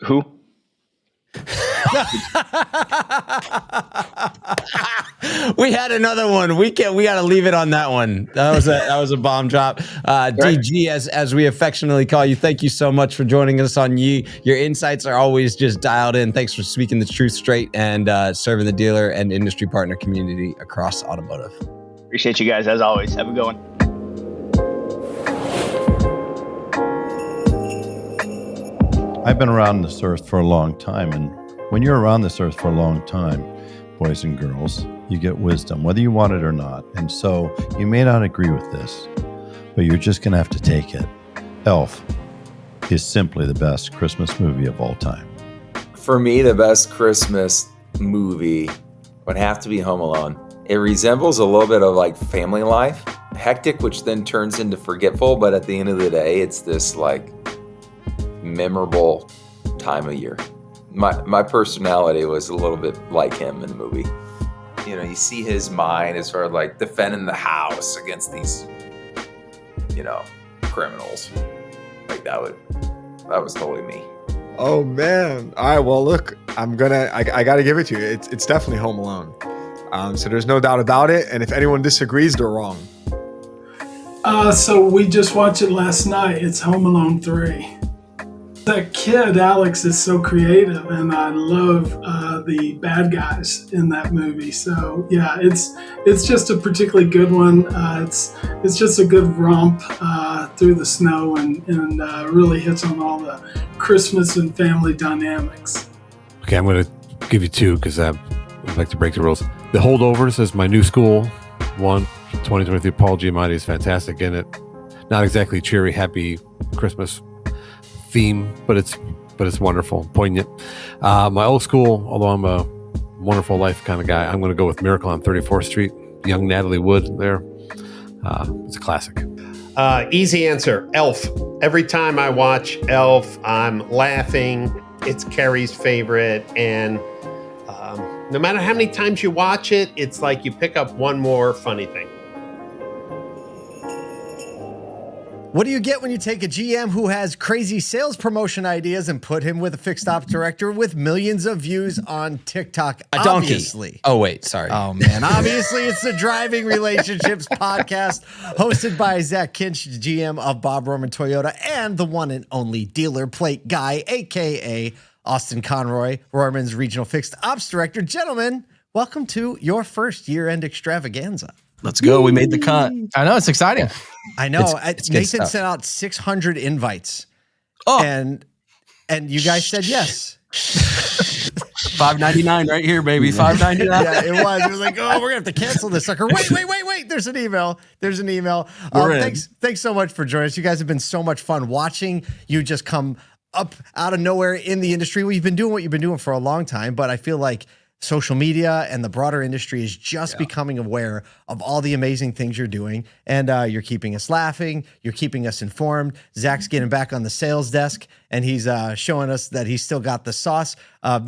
S20: Who?
S2: We had another one. We got to leave it on that one. That was a bomb drop. DG, as we affectionately call you, thank you so much for joining us on YEE. Your insights are always just dialed in. Thanks for speaking the truth straight and serving the dealer and industry partner community across automotive.
S20: Appreciate you guys as always. Have a good one.
S4: I've been around this earth for a long time, and when you're around this earth for a long time, boys and girls, you get wisdom, whether you want it or not. And so you may not agree with this, but you're just going to have to take it. Elf is simply the best Christmas movie of all time.
S7: For me, the best Christmas movie would have to be Home Alone. It resembles a little bit of like family life, hectic, which then turns into forgetful. But at the end of the day, it's this like memorable time of year. My personality was a little bit like him in the movie. You know, you see his mind as far as like defending the house against these, criminals. Like that was totally me.
S5: Oh man. All right. Well, look, I got to give it to you. It's definitely Home Alone. So there's no doubt about it. And if anyone disagrees, they're wrong.
S8: So we just watched it last night. It's Home Alone 3. That kid, Alex, is so creative, and I love the bad guys in that movie. So yeah, it's just a particularly good one. It's just a good romp through the snow and really hits on all the Christmas and family dynamics.
S9: Okay, I'm going to give you two because I like to break the rules. The Holdovers is my new school one. 2023 Paul Giamatti is fantastic in it. Not exactly cheery, happy Christmas theme, but it's wonderful, poignant. My old school, although I'm a Wonderful Life kind of guy, I'm going to go with Miracle on 34th Street. Young Natalie Wood there. It's a classic.
S6: Easy answer, Elf. Every time I watch Elf, I'm laughing. It's Carrie's favorite, and no matter how many times you watch it, it's like you pick up one more funny thing.
S1: What do you get when you take a GM who has crazy sales promotion ideas and put him with a fixed ops director with millions of views on TikTok?
S2: A donkey.
S1: Obviously.
S2: Oh, wait, sorry.
S1: Oh, man. Obviously, it's the Driving Relationships podcast hosted by Zac Kinch, GM of Bob Rohrman Toyota, and the one and only dealer plate guy, a.k.a. Austin Conroy, Rohrman's regional fixed ops director. Gentlemen, welcome to your first year-end extravaganza.
S21: Let's go. We made the cut. I know. It's exciting.
S1: I know.
S21: It's
S1: Nathan sent out 600 invites. Oh. And you guys said yes.
S21: $5.99 right here, baby. $5.99.
S1: Yeah, it was. It was like, oh, we're going to have to cancel this sucker. Wait. There's an email. Thanks so much for joining us. You guys have been so much fun watching you just come up out of nowhere in the industry. Well, you've been doing what you've been doing for a long time, but I feel like social media and the broader industry is just becoming aware of all the amazing things you're doing. And you're keeping us laughing. You're keeping us informed. Zach's getting back on the sales desk, and he's showing us that he's still got the sauce.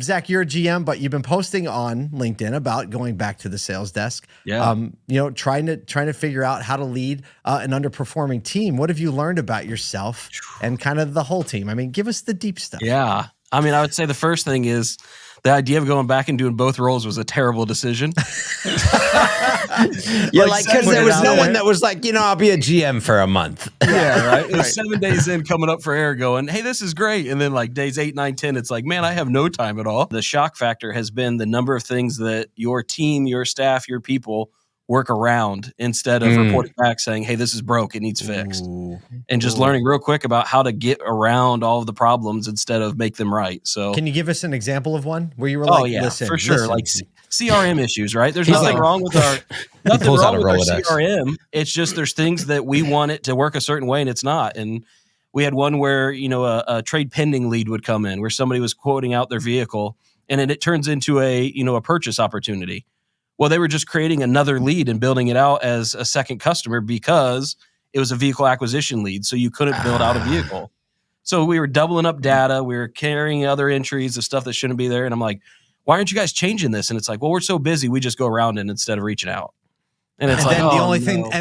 S1: Zach, you're a GM, but you've been posting on LinkedIn about going back to the sales desk.
S21: Yeah.
S1: Trying to figure out how to lead an underperforming team. What have you learned about yourself and kind of the whole team? I mean, give us the deep stuff.
S21: Yeah. I mean, I would say the first thing is The idea of going back and doing both roles was a terrible decision.
S2: Yeah, like because there was no one that was like, I'll be a GM for a month.
S21: Yeah, right. It was 7 days in coming up for air going, hey, this is great. And then like days 8, 9, 10, it's like, man, I have no time at all. The shock factor has been the number of things that your team, your staff, your people work around instead of reporting back saying, hey, this is broke, it needs fixed. And just learning real quick about how to get around all of the problems instead of make them right. So
S1: can you give us an example of one where you were like, listen,
S21: for sure. Like CRM issues, right? There's nothing wrong with our CRM. It's just there's things that we want it to work a certain way and it's not. And we had one where, a trade pending lead would come in where somebody was quoting out their vehicle and then it turns into a purchase opportunity. Well, they were just creating another lead and building it out as a second customer because it was a vehicle acquisition lead. So you couldn't build out a vehicle. So we were doubling up data. We were carrying other entries of stuff that shouldn't be there. And I'm like, why aren't you guys changing this? And it's like, well, we're so busy. We just go around it instead of reaching out. And it's like,
S1: then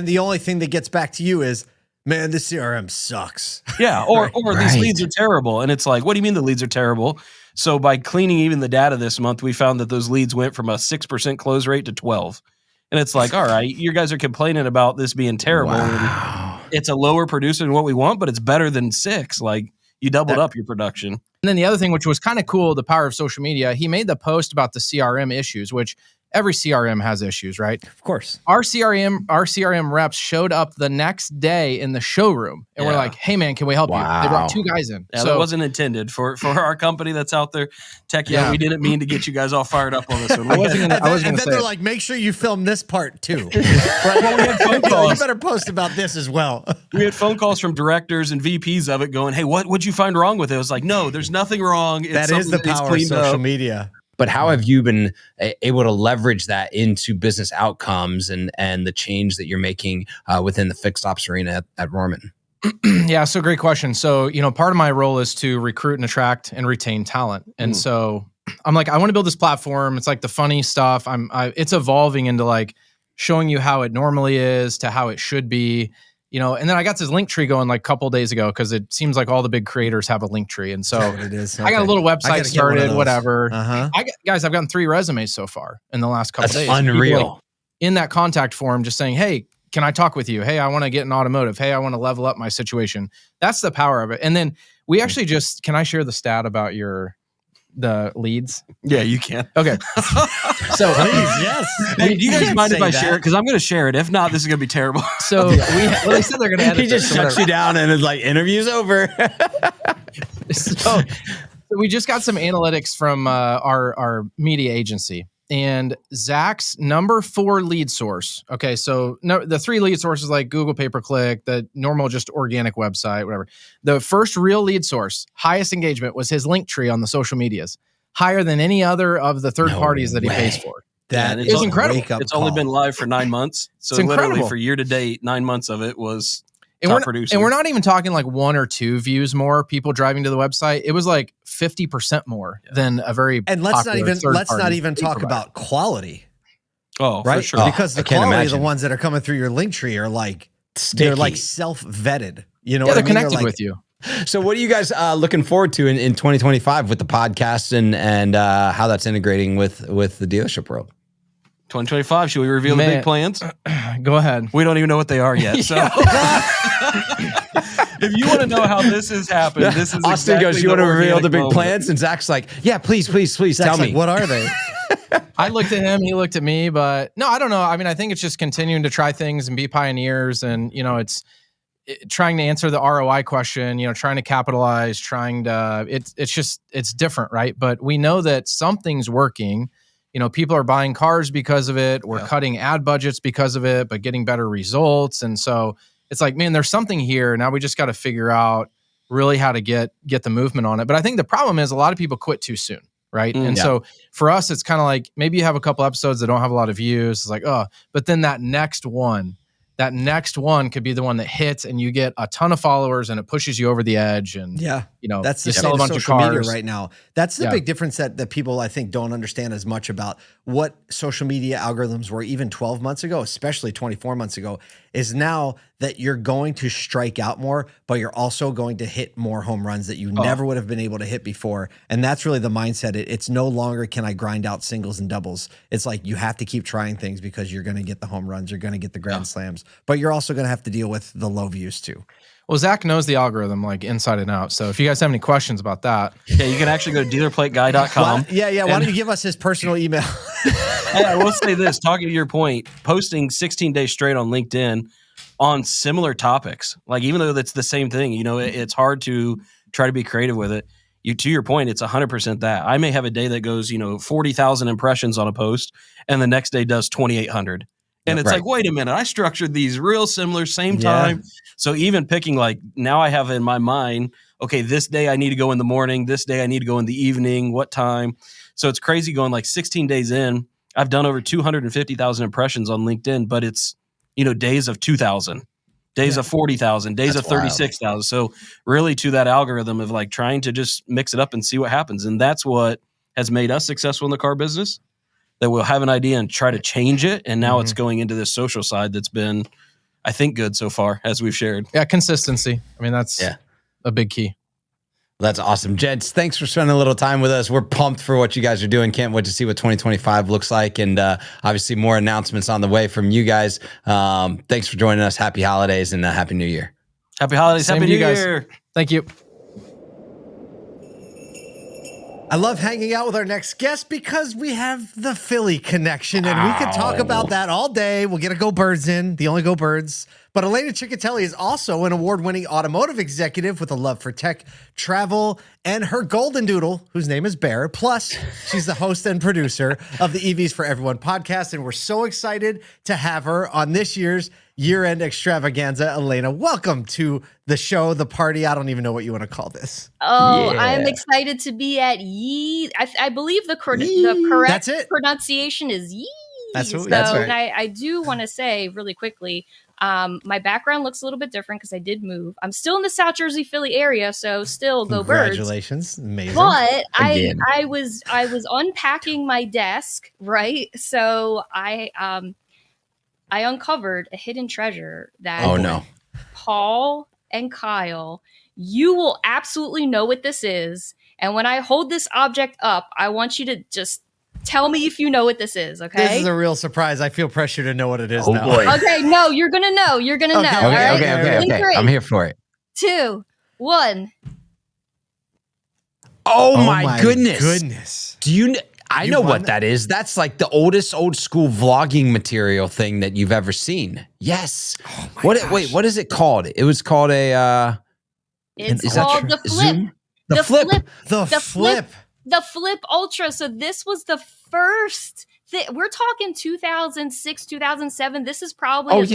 S1: the only thing that gets back to you is, man, this CRM sucks.
S21: Yeah. Or these leads are terrible. And it's like, what do you mean the leads are terrible? So by cleaning even the data this month, we found that those leads went from a 6% close rate to 12. And it's like, all right, you guys are complaining about this being terrible. Wow. It's a lower producer than what we want, but it's better than 6. Like you doubled up your production. And
S3: then the other thing, which was kind of cool, the power of social media, he made the post about the CRM issues, which every CRM has issues, right?
S1: Of course.
S3: Our CRM reps showed up the next day in the showroom and we're like, hey man, can we help you? They brought 2 guys in.
S21: Yeah, so that wasn't intended for our company that's out there. Tech, we didn't mean to get you guys all fired up on this one.
S3: I wasn't gonna say
S1: they're like, make sure you film this part too.
S21: Well, we had phone calls.
S1: You better post about this as well.
S21: We had phone calls from directors and VPs of it going, hey, what'd you find wrong with it? It was like, no, there's nothing wrong.
S1: That is the power of social media.
S2: But how have you been able to leverage that into business outcomes and the change that you're making within the fixed ops arena at Rohrman?
S3: Yeah, so great question. So, part of my role is to recruit and attract and retain talent. And so I'm like, I want to build this platform. It's like the funny stuff. It's evolving into like showing you how it normally is to how it should be. And then I got this link tree going like a couple days ago because it seems like all the big creators have a link tree. And so
S1: it is. Okay.
S3: I got a little website started, whatever.
S1: Uh-huh.
S3: Guys, I've gotten 3 resumes so far in the last couple days.
S2: Unreal.
S3: In that contact form, just saying, hey, can I talk with you? Hey, I want to get in automotive. Hey, I want to level up my situation. That's the power of it. And then we actually can I share the stat about the leads?
S21: Yeah, you can.
S3: Okay.
S1: So please, yes.
S21: Hey, do you guys mind if I share it? Because I'm going to share it. If not, this is going to be terrible.
S3: So they said they're going to edit.
S2: He just shuts you down and is like, interview's over.
S3: So we just got some analytics from our media agency. And Zach's number 4 lead source. Okay, so the 3 lead sources like Google pay-per-click, the normal just organic website, whatever. The first real lead source, highest engagement, was his link tree on the social medias, higher than any other of the third parties that he pays for.
S1: That
S21: is
S3: incredible.
S21: It's only been live for 9 months. So literally for year to date, 9 months of it was top producer.
S3: And we're not even talking like 1 or 2 views more people driving to the website. It was like 50% more than a very
S1: let's not even talk about quality.
S21: Oh,
S1: right,
S21: for sure.
S1: Because the quality of the ones that are coming through your link tree are like they're like self-vetted. You know,
S3: they're
S1: what I mean?
S3: connected with you.
S2: So what are you guys looking forward to in 2025 with the podcast and how that's integrating with the dealership world?
S21: 2025, should we reveal the big plans?
S3: Go ahead.
S21: We don't even know what they are yet. So if you want to know how this has happened, this is
S2: Austin goes, you want to reveal the big plans? And Zach's like, yeah, please tell me.
S1: What are they?
S3: I looked at him, he looked at me, but no, I don't know. I mean, I think it's just continuing to try things and be pioneers. And, it's trying to answer the ROI question, trying to capitalize, it's different, right? But we know that something's working. People are buying cars because of it. We're cutting ad budgets because of it, but getting better results. And so it's like, man, there's something here. Now we just got to figure out really how to get the movement on it. But I think the problem is a lot of people quit too soon, right? So for us, it's kind of like maybe you have a couple episodes that don't have a lot of views. It's like, but then that next one could be the one that hits and you get a ton of followers and it pushes you over the edge. And
S1: that's the
S3: sell
S1: state
S3: a bunch
S1: of
S3: of
S1: social media
S3: cars
S1: right now. That's the big difference that people I think don't understand as much about what social media algorithms were even 12 months ago, especially 24 months ago, is now that you're going to strike out more, but you're also going to hit more home runs that you never would have been able to hit before. And that's really the mindset. It's no longer can I grind out singles and doubles. It's like you have to keep trying things because you're going to get the home runs, you're going to get the grand slams, but you're also going to have to deal with the low views too.
S3: Well, Zac knows the algorithm like inside and out. So if you guys have any questions about that,
S21: yeah, you can actually go to dealerplateguy.com.
S1: Why don't you give us his personal email?
S21: Hey, I will say this, talking to your point, posting 16 days straight on LinkedIn on similar topics, like even though that's the same thing, you know, it's hard to try to be creative with it. To your point, it's 100% that. I may have a day that goes, 40,000 impressions on a post, and the next day does 2,800. And it's like, wait a minute, I structured these real similar, same time. So even picking now I have in my mind, okay, this day I need to go in the morning, this day I need to go in the evening, what time? So it's crazy going 16 days in. I've done over 250,000 impressions on LinkedIn, but it's, days of 2,000, days of 40,000, days of 36,000. So really to that algorithm of trying to just mix it up and see what happens. And that's what has made us successful in the car business. That we'll have an idea and try to change it. And now it's going into this social side that's been, I think, good so far, as we've shared.
S3: Yeah, consistency. I mean, that's a big key.
S2: That's awesome. Gents, thanks for spending a little time with us. We're pumped for what you guys are doing. Can't wait to see what 2025 looks like. And obviously more announcements on the way from you guys. Thanks for joining us. Happy holidays and Happy New Year.
S21: Happy holidays.
S3: Same
S21: Happy
S3: to
S21: New
S3: you guys.
S21: Year.
S3: Thank you.
S1: I love hanging out with our next guest because we have the Philly connection and we could talk about that all day. We'll get a Go Birds in, the only Go Birds. But Elena Ciccotelli is also an award-winning automotive executive with a love for tech, travel, and her golden doodle, whose name is Bear. Plus, she's the host and producer of the EVs for Everyone podcast. And we're so excited to have her on this year's year-end extravaganza. Elena, welcome to the show, the party. I don't even know what you want to call this.
S10: Oh, yeah. I'm excited to be at YEE. I believe the correct pronunciation is YEE.
S1: That's right.
S10: And I do want to say really quickly, my background looks a little bit different because I did move. I'm still in the South Jersey, Philly area, so still Go Birds.
S1: Congratulations. Amazing.
S10: But I was unpacking my desk, right? So I uncovered a hidden treasure that Paul and Kyle, you will absolutely know what this is. And when I hold this object up, I want you to just tell me if you know what this is, okay?
S1: This is a real surprise. I feel pressure to know what it is now.
S2: Boy.
S10: Okay, no, you're going to know. You're going to know. All right?
S2: Okay.
S10: In 3,
S2: I'm here for it.
S10: 2, 1.
S2: Oh my goodness. Do I know what
S1: that
S2: is. That's like the oldest old school vlogging material thing that you've ever seen. Yes. What is it called? It was called
S10: It's called the Flip.
S2: The Flip.
S1: The Flip.
S10: The Flip Ultra. So this was the first thing. We're talking 2006, 2007. This is probably old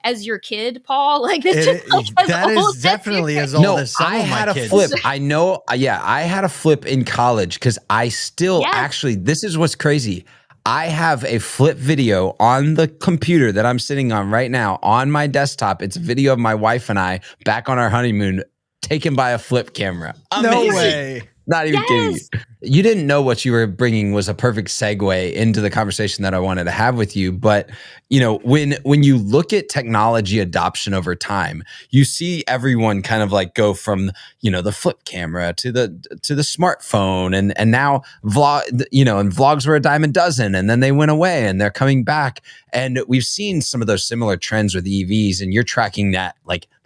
S10: as your kid, Paul. Like this
S1: that is definitely as old as some of my kids.
S2: Flip. I know. Yeah, I had a Flip in college because I still actually. This is what's crazy. I have a Flip video on the computer that I'm sitting on right now on my desktop. It's a video of my wife and I back on our honeymoon, taken by a Flip camera. Amazing.
S1: No way.
S2: Not even kidding you. You didn't know what you were bringing was a perfect segue into the conversation that I wanted to have with you. But, when you look at technology adoption over time, you see everyone kind of go from, the Flip camera to the smartphone and now vlogs were a dime a dozen and then they went away and they're coming back. And we've seen some of those similar trends with EVs, and you're tracking that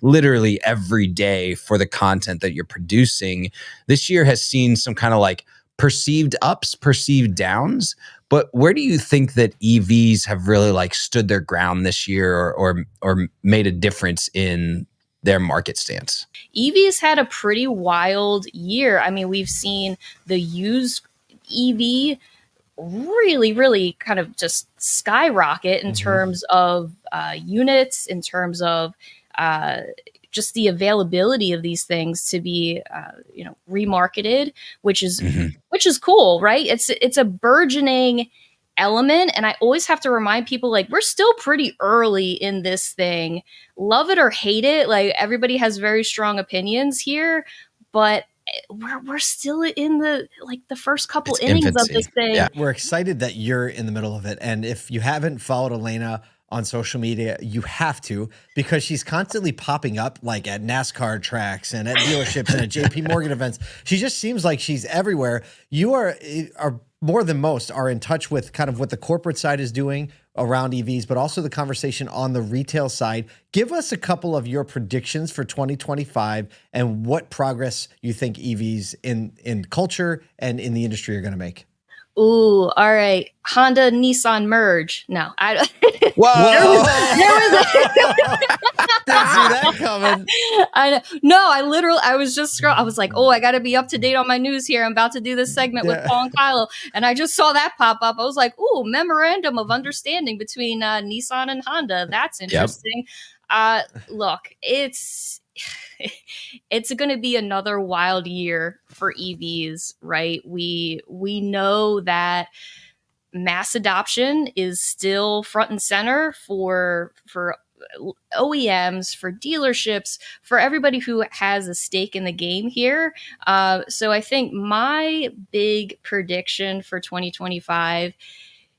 S2: literally every day for the content that you're producing. This year has seen some kind of perceived ups, perceived downs, but where do you think that EVs have really stood their ground this year or made a difference in their market stance?
S10: EVs had a pretty wild year. I mean, we've seen the used EV really, really kind of just skyrocket in terms of units, in terms of just the availability of these things to be, remarketed, which is cool, right? It's a burgeoning element. And I always have to remind people, we're still pretty early in this thing. Love it or hate it. Everybody has very strong opinions here, but we're still in the first couple innings of this thing.
S1: Yeah. We're excited that you're in the middle of it. And if you haven't followed Elena on social media. You have to, because she's constantly popping up like at NASCAR tracks and at dealerships and at JP Morgan events. She just seems like she's everywhere. You are more than most are in touch with kind of what the corporate side is doing around EVs, but also the conversation on the retail side. Give us a couple of your predictions for 2025 and what progress you think EVs in culture and in the industry are going to make.
S10: Ooh, all right. Honda Nissan merge. No, I don't.
S1: Whoa!
S10: Didn't
S1: see that coming.
S10: I know. No, I was just scrolling. I was like, oh, I got to be up to date on my news here. I'm about to do this segment with Paul and Kylo. And I just saw that pop up. I was like, ooh, memorandum of understanding between Nissan and Honda. That's interesting. Look, it's going to be another wild year for EVs, right? We know that mass adoption is still front and center for OEMs, for dealerships, for everybody who has a stake in the game here. So I think my big prediction for 2025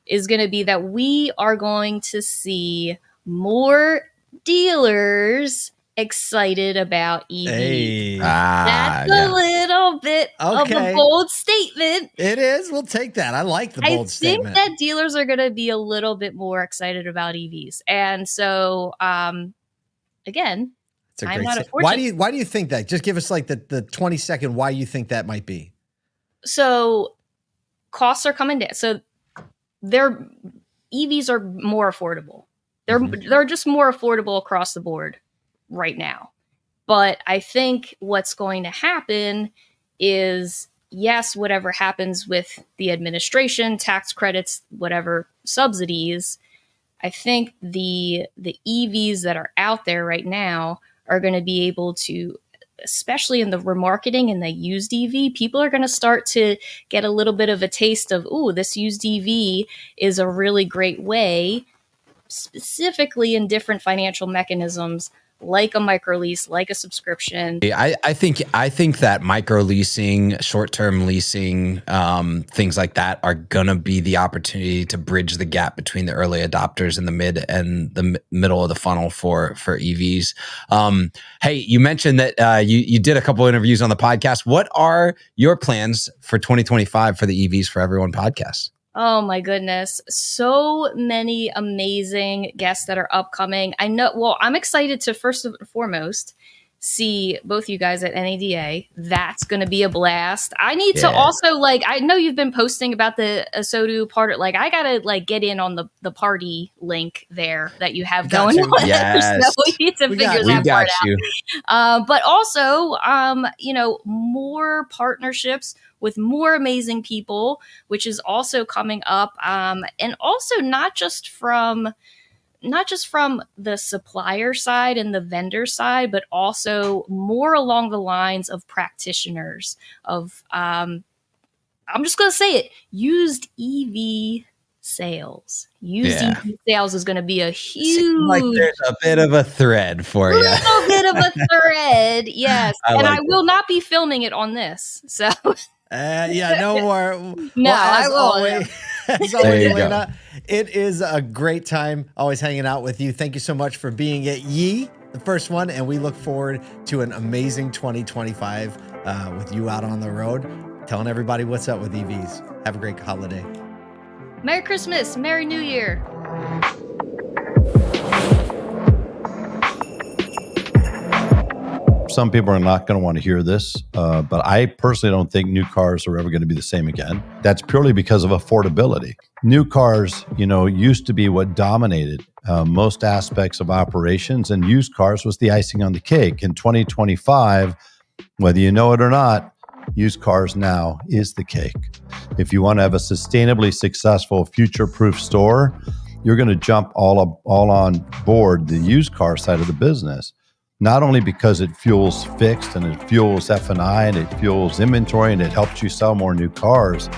S10: is going to be that we are going to see more dealers excited about EVs.
S1: Hey.
S10: That's a little bit of a bold statement.
S1: It is. We'll take that. I like the bold statement.
S10: I think that dealers are going to be a little bit more excited about EVs. And so, again,
S1: it's a
S10: I'm
S1: great
S10: not a
S1: why do you think that? Just give us like the 20-second why you think that might be.
S10: So costs are coming down. So EVs are more affordable. They're just more affordable across the board right now. But I think what's going to happen is, yes, whatever happens with the administration, tax credits, whatever subsidies, I think the EVs that are out there right now are going to be able to, especially in the remarketing and the used EV, people are going to start to get a little bit of a taste of, ooh, this used EV is a really great way, specifically in different financial mechanisms, like a micro lease, like a subscription.
S2: I think that micro leasing, short-term leasing, things like that are gonna be the opportunity to bridge the gap between the early adopters and the mid and the middle of the funnel for EVs. Hey, you mentioned that you did a couple interviews on the podcast. What are your plans for 2025 for the EVs for Everyone podcast?
S10: Oh my goodness. So many amazing guests that are upcoming. I know, well, I'm excited to first and foremost see both you guys at NADA. That's going to be a blast. I need to also, like, I know you've been posting about the ASOTU part. Like, I got to get in on the party link there that you have going on.
S2: Yes.
S10: So we need to figure that part out. But also, more partnerships with more amazing people, which is also coming up. And also not just from the supplier side and the vendor side, but also more along the lines of practitioners of, I'm just going to say it, used EV sales. EV sales is going to be a huge...
S2: Like there's a bit of a thread for you.
S10: A little bit of a thread, yes. I will not be filming it on this, so...
S1: no more.
S10: No, I will.
S1: As always, Elena, it is a great time always hanging out with you. Thank you so much for being at YEE, the first one, and we look forward to an amazing 2025 with you out on the road, telling everybody what's up with EVs. Have a great holiday.
S10: Merry Christmas, Merry New Year.
S4: Some people are not going to want to hear this, but I personally don't think new cars are ever going to be the same again. That's purely because of affordability. New cars, used to be what dominated most aspects of operations, and used cars was the icing on the cake. In 2025, whether you know it or not, used cars now is the cake. If you want to have a sustainably successful, future-proof store, you're going to jump all on board the used car side of the business. Not only because it fuels fixed and it fuels F&I and it fuels inventory and it helps you sell more new cars,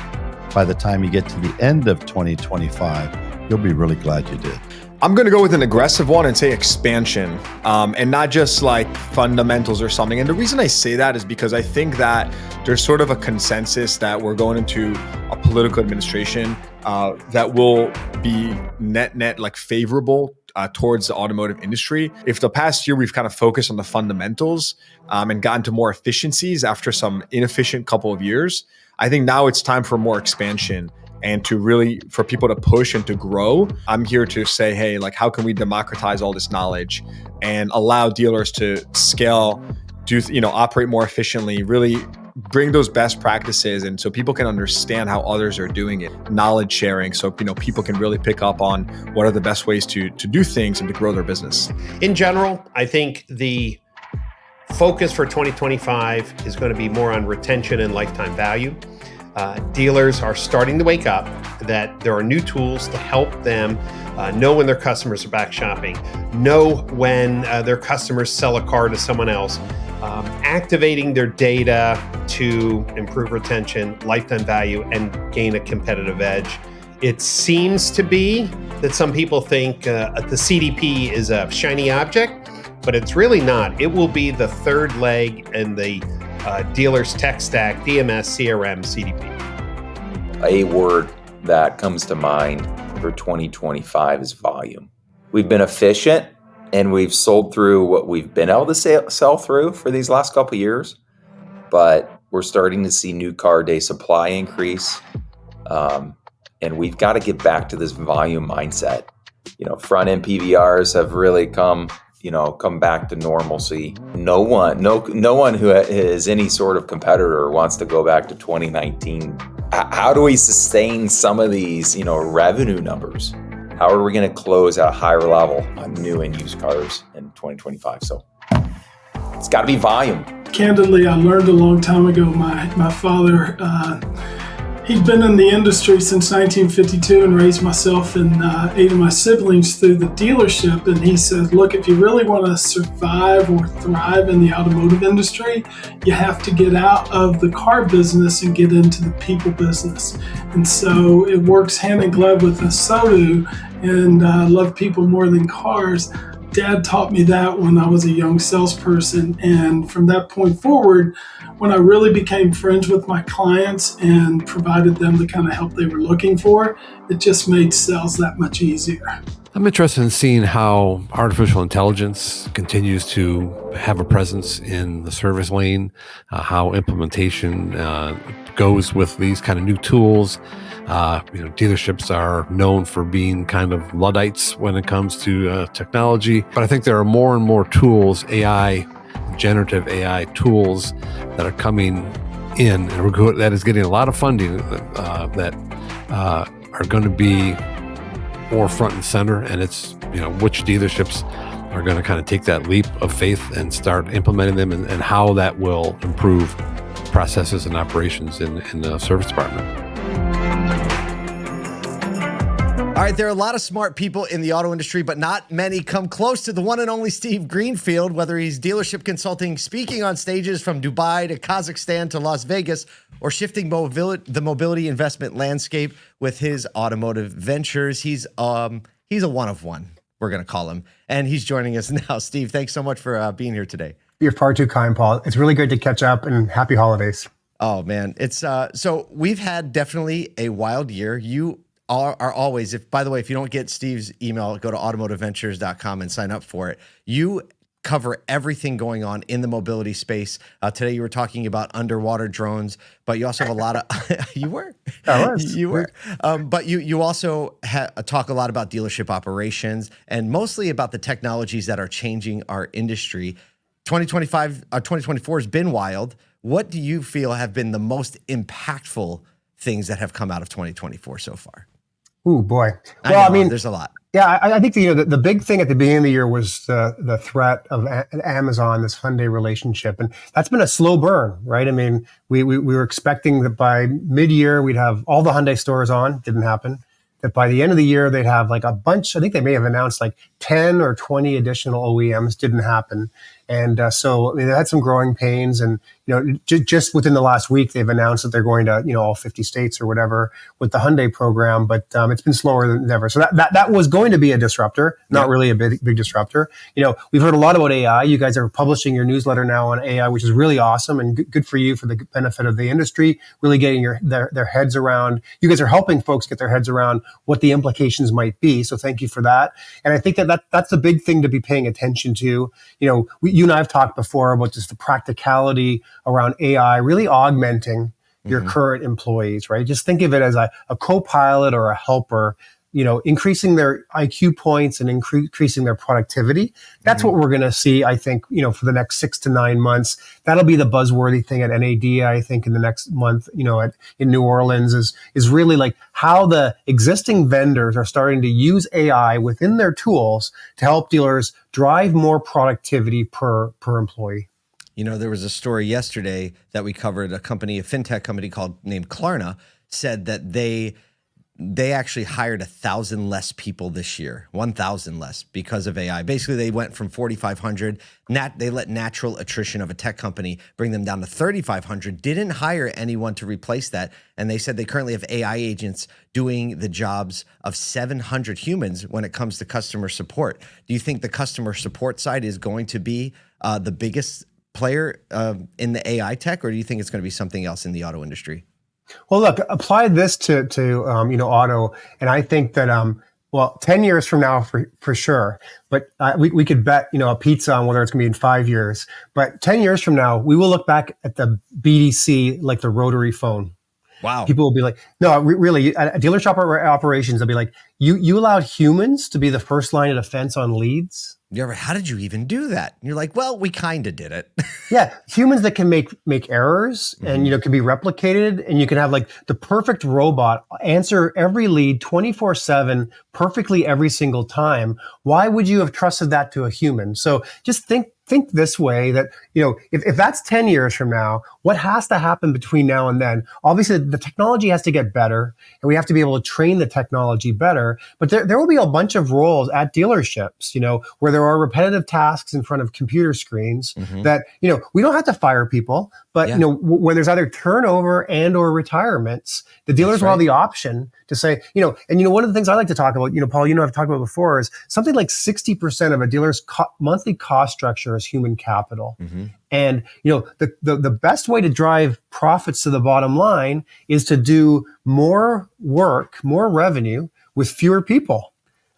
S4: by the time you get to the end of 2025, you'll be really glad you did.
S5: I'm going to go with an aggressive one and say expansion, and not just like fundamentals or something. And the reason I say that is because I think that there's sort of a consensus that we're going into a political administration that will be net like favorable towards the automotive industry. If the past year we've kind of focused on the fundamentals and gotten to more efficiencies after some inefficient couple of years, I think now it's time for more expansion and to really, for people to push and to grow. I'm here to say, hey, like, how can we democratize all this knowledge and allow dealers to scale, operate more efficiently, really bring those best practices, and so people can understand how others are doing it. Knowledge sharing, so people can really pick up on what are the best ways to do things and to grow their business.
S6: In general, I think the focus for 2025 is going to be more on retention and lifetime value. Dealers are starting to wake up that there are new tools to help them know when their customers are back shopping, know when their customers sell a car to someone else, activating their data to improve retention, lifetime value, and gain a competitive edge. It seems to be that some people think the CDP is a shiny object, but it's really not. It will be the third leg in the dealer's tech stack, DMS, CRM, CDP.
S7: A word that comes to mind for 2025 is volume. We've been efficient and we've sold through what we've been able to sell through for these last couple of years, but we're starting to see new car day supply increase. And we've got to get back to this volume mindset. Front end PVRs have really come back to normalcy. No one who is any sort of competitor wants to go back to 2019. How do we sustain some of these, revenue numbers? How are we going to close at a higher level on new and used cars in 2025? So it's got to be volume.
S8: Candidly, I learned a long time ago, my father, he'd been in the industry since 1952 and raised myself and 8 of my siblings through the dealership. And he said, look, if you really want to survive or thrive in the automotive industry, you have to get out of the car business and get into the people business. And so it works hand in glove with ASOTU and love people more than cars. Dad taught me that when I was a young salesperson. And from that point forward, when I really became friends with my clients and provided them the kind of help they were looking for, it just made sales that much easier.
S9: I'm interested in seeing how artificial intelligence continues to have a presence in the service lane, how implementation goes with these kind of new tools. Dealerships are known for being kind of Luddites when it comes to technology, but I think there are more and more tools, generative AI tools that are coming in, and that is getting a lot of funding that are going to be more front and center. And it's, which dealerships are going to kind of take that leap of faith and start implementing them, and how that will improve processes and operations in the service department.
S1: All right, there are a lot of smart people in the auto industry, but not many come close to the one and only Steve Greenfield, whether he's dealership consulting, speaking on stages from Dubai to Kazakhstan to Las Vegas, or shifting the mobility investment landscape with his automotive ventures. He's a one of one, we're going to call him, and he's joining us now. Steve, thanks so much for being here today.
S11: You're far too kind, Paul. It's really great to catch up, and happy holidays.
S1: Oh, man. It's so we've had definitely a wild year. You are always, by the way, if you don't get Steve's email, go to automotiveventures.com and sign up for it. You cover everything going on in the mobility space. Today you were talking about underwater drones, but you also have a lot of, you were?
S11: I was.
S1: You were. But you also talk a lot about dealership operations and mostly about the technologies that are changing our industry. 2024 has been wild. What do you feel have been the most impactful things that have come out of 2024 so far?
S11: Ooh, boy.
S1: Well, I mean, there's a lot.
S11: Yeah, I think the big thing at the beginning of the year was the threat of Amazon, this Hyundai relationship, and that's been a slow burn, right? I mean, we were expecting that by mid-year we'd have all the Hyundai stores on. Didn't happen. That by the end of the year they'd have like a bunch. I think they may have announced like 10 or 20 additional OEMs. Didn't happen. And so I mean, they had some growing pains, and just within the last week, they've announced that they're going to all 50 states or whatever with the Hyundai program. But it's been slower than ever. So that was going to be a disruptor, not really a big disruptor. We've heard a lot about AI. You guys are publishing your newsletter now on AI, which is really awesome and good for you, for the benefit of the industry. Really getting their heads around. You guys are helping folks get their heads around what the implications might be. So thank you for that. And I think that's the big thing to be paying attention to. You and I have talked before about just the practicality around AI really augmenting your current employees, right? Just think of it as a co-pilot or a helper, increasing their IQ points and increasing their productivity. That's what we're going to see, I think, for the next 6 to 9 months. That'll be the buzzworthy thing at NAD, I think, in the next month, in New Orleans is really like how the existing vendors are starting to use AI within their tools to help dealers drive more productivity per employee.
S1: There was a story yesterday that we covered. A fintech company named Klarna said that they actually hired 1,000 less people this year, 1,000 less because of AI. Basically, they went from 4,500. They let natural attrition of a tech company bring them down to 3,500. Didn't hire anyone to replace that. And they said they currently have AI agents doing the jobs of 700 humans when it comes to customer support. Do you think the customer support side is going to be the biggest player in the AI tech, or do you think it's going to be something else in the auto industry?
S11: Well, look, apply this to auto, and I think that 10 years from now for sure, but we could bet a pizza on whether it's going to be in 5 years. But 10 years from now, we will look back at the BDC like the rotary phone.
S1: Wow.
S11: People will be like, no, really, at dealer shop operations, they'll be like, you allowed humans to be the first line of defense on leads?
S1: How did you even do that? And you're like, well, we kind of did it.
S11: Yeah, humans that can make errors and can be replicated, and you can have like the perfect robot answer every lead 24/7 perfectly every single time. Why would you have trusted that to a human? So just think this way, that if that's 10 years from now, what has to happen between now and then? Obviously, the technology has to get better, and we have to be able to train the technology better. But there will be a bunch of roles at dealerships, where there are repetitive tasks in front of computer screens that we don't have to fire people, but when there's either turnover and or retirements, the dealers will have the option to say, one of the things I like to talk about, Paul, I've talked about before, is something like 60% of a dealer's monthly cost structure is human capital. And, the best way to drive profits to the bottom line is to do more work, more revenue with fewer people.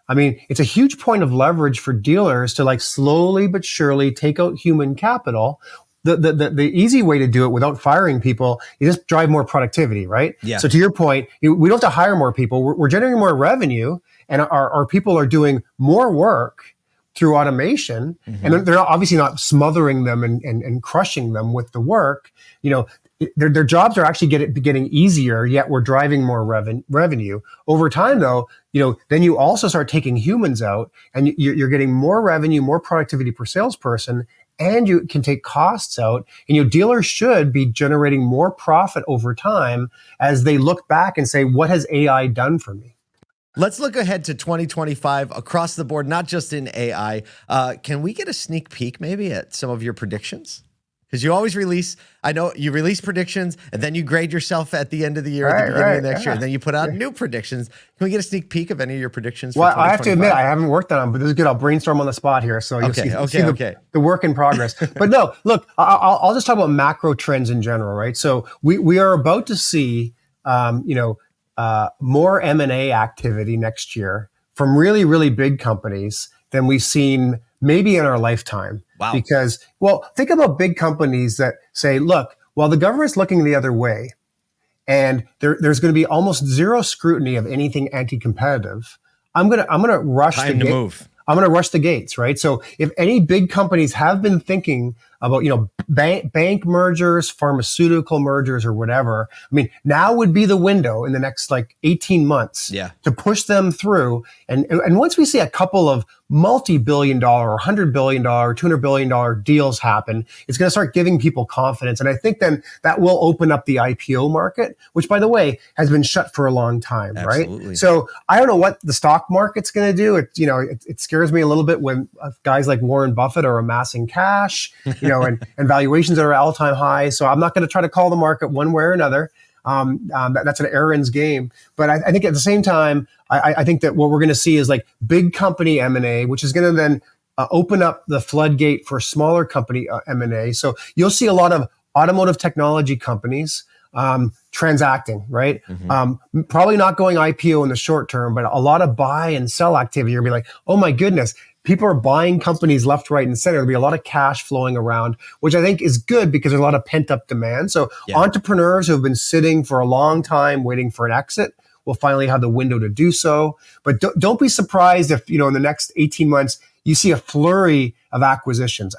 S11: I mean, it's a huge point of leverage for dealers to like slowly but surely take out human capital. The easy way to do it without firing people is just drive more productivity, right? Yeah. So to your point, we don't have to hire more people. We're generating more revenue, and our people are doing more work through automation, and they're obviously not smothering them and crushing them with the work. Their jobs are actually getting easier, yet we're driving more revenue. Over time, though, then you also start taking humans out, and you're getting more revenue, more productivity per salesperson, and you can take costs out. And dealers should be generating more profit over time as they look back and say, what has AI done for me?
S1: Let's look ahead to 2025 across the board, not just in AI. Can we get a sneak peek maybe at some of your predictions? Because you always release, I know you release predictions and then you grade yourself at the end of the year, at the beginning of next year, and then you put out new predictions. Can we get a sneak peek of any of your predictions?
S11: Well, I have to admit, I haven't worked on them, but this is good. I'll brainstorm on the spot here. So you'll see the work in progress. But no, look, I'll just talk about macro trends in general, right? So we are about to see, more M&A activity next year from really, really big companies than we've seen maybe in our lifetime. Wow. Because, think about big companies that say, look, while the government's looking the other way, and there's going to be almost zero scrutiny of anything anti-competitive, I'm gonna rush
S1: Time to move.
S11: I'm going to rush the gates, right? So if any big companies have been thinking about, bank mergers, pharmaceutical mergers, or whatever. I mean, now would be the window in the next like 18 months to push them through. And once we see a couple of multi-billion-dollar, $100 billion, $200 billion deals happen, it's going to start giving people confidence. And I think then that will open up the IPO market, which, by the way, has been shut for a long time, right? So I don't know what the stock market's going to do. It scares me a little bit when guys like Warren Buffett are amassing cash, and valuations that are all-time high. So I'm not going to try to call the market one way or another. That's an Aaron's game. But I think at the same time, I think that what we're going to see is like big company M&A, which is going to then open up the floodgate for smaller company M&A. So you'll see a lot of automotive technology companies transacting, right? Probably not going IPO in the short term, but a lot of buy and sell activity. You'll be like, oh my goodness, people are buying companies left, right, and center. There'll be a lot of cash flowing around, which I think is good because there's a lot of pent up demand. So entrepreneurs who have been sitting for a long time waiting for an exit will finally have the window to do so. But don't be surprised if, in the next 18 months, you see a flurry of acquisitions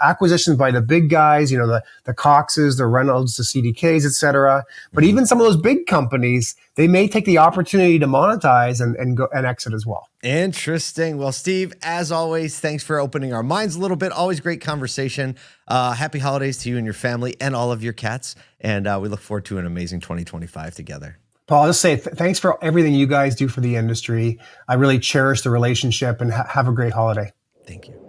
S11: by the big guys, the Coxes, the Reynolds, the CDKs, et cetera. But even some of those big companies, they may take the opportunity to monetize and go and exit as well.
S1: Interesting. Well, Steve, as always, thanks for opening our minds a little bit. Always great conversation. Happy holidays to you and your family and all of your cats. And we look forward to an amazing 2025 together.
S11: Paul, I'll just say thanks for everything you guys do for the industry. I really cherish the relationship, and have a great holiday.
S1: Thank you.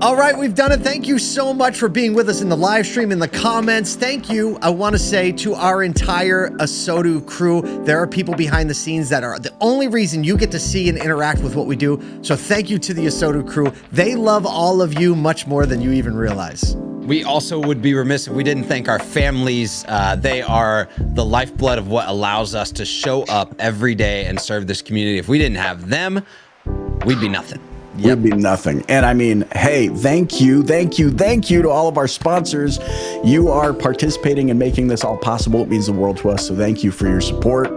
S1: All right, we've done it. Thank you so much for being with us in the live stream, in the comments. Thank you. I want to say to our entire ASOTU crew, there are people behind the scenes that are the only reason you get to see and interact with what we do. So thank you to the ASOTU crew. They love all of you much more than you even realize.
S2: We also would be remiss if we didn't thank our families. They are the lifeblood of what allows us to show up every day and serve this community. If we didn't have them, we'd be nothing.
S12: We'd be nothing. And I mean, hey, thank you to all of our sponsors. You are participating and making this all possible. It means the world to us. So thank you for your support.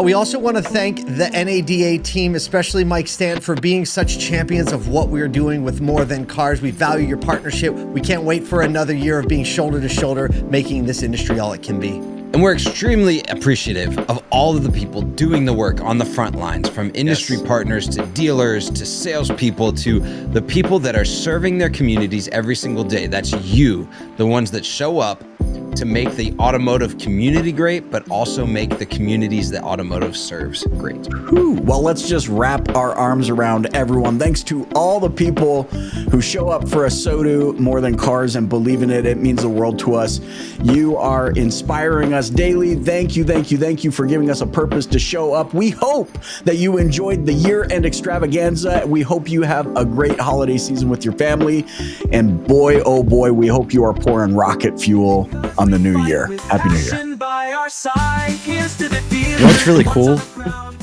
S1: We also want to thank the NADA team, especially Mike Stant, for being such champions of what we're doing with More Than Cars. We value your partnership. We can't wait for another year of being shoulder to shoulder, making this industry all it can be.
S2: And we're extremely appreciative of all of the people doing the work on the front lines, from industry partners to dealers to salespeople to the people that are serving their communities every single day. That's you, the ones that show up to make the automotive community great, but also make the communities that automotive serves great.
S12: Whew. Well, let's just wrap our arms around everyone. Thanks to all the people who show up for ASOTU, More Than Cars, and believe in it. It means the world to us. You are inspiring us daily. Thank you for giving us a purpose to show up. We hope that you enjoyed the year-end extravaganza. We hope you have a great holiday season with your family. And boy, oh boy, we hope you are pouring rocket fuel on the new year. Happy New Year.
S1: You know what's really cool?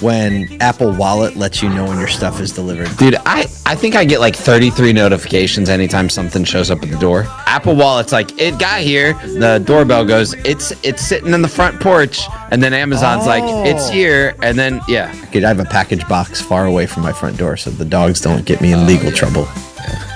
S1: When Apple Wallet lets you know when your stuff is delivered.
S2: Dude, I think I get like 33 notifications anytime something shows up at the door. Apple Wallet's like, it got here. The doorbell goes, it's sitting in the front porch. And then Amazon's like, it's here. And then, yeah.
S1: I have a package box far away from my front door so the dogs don't get me in legal trouble.
S2: Yeah.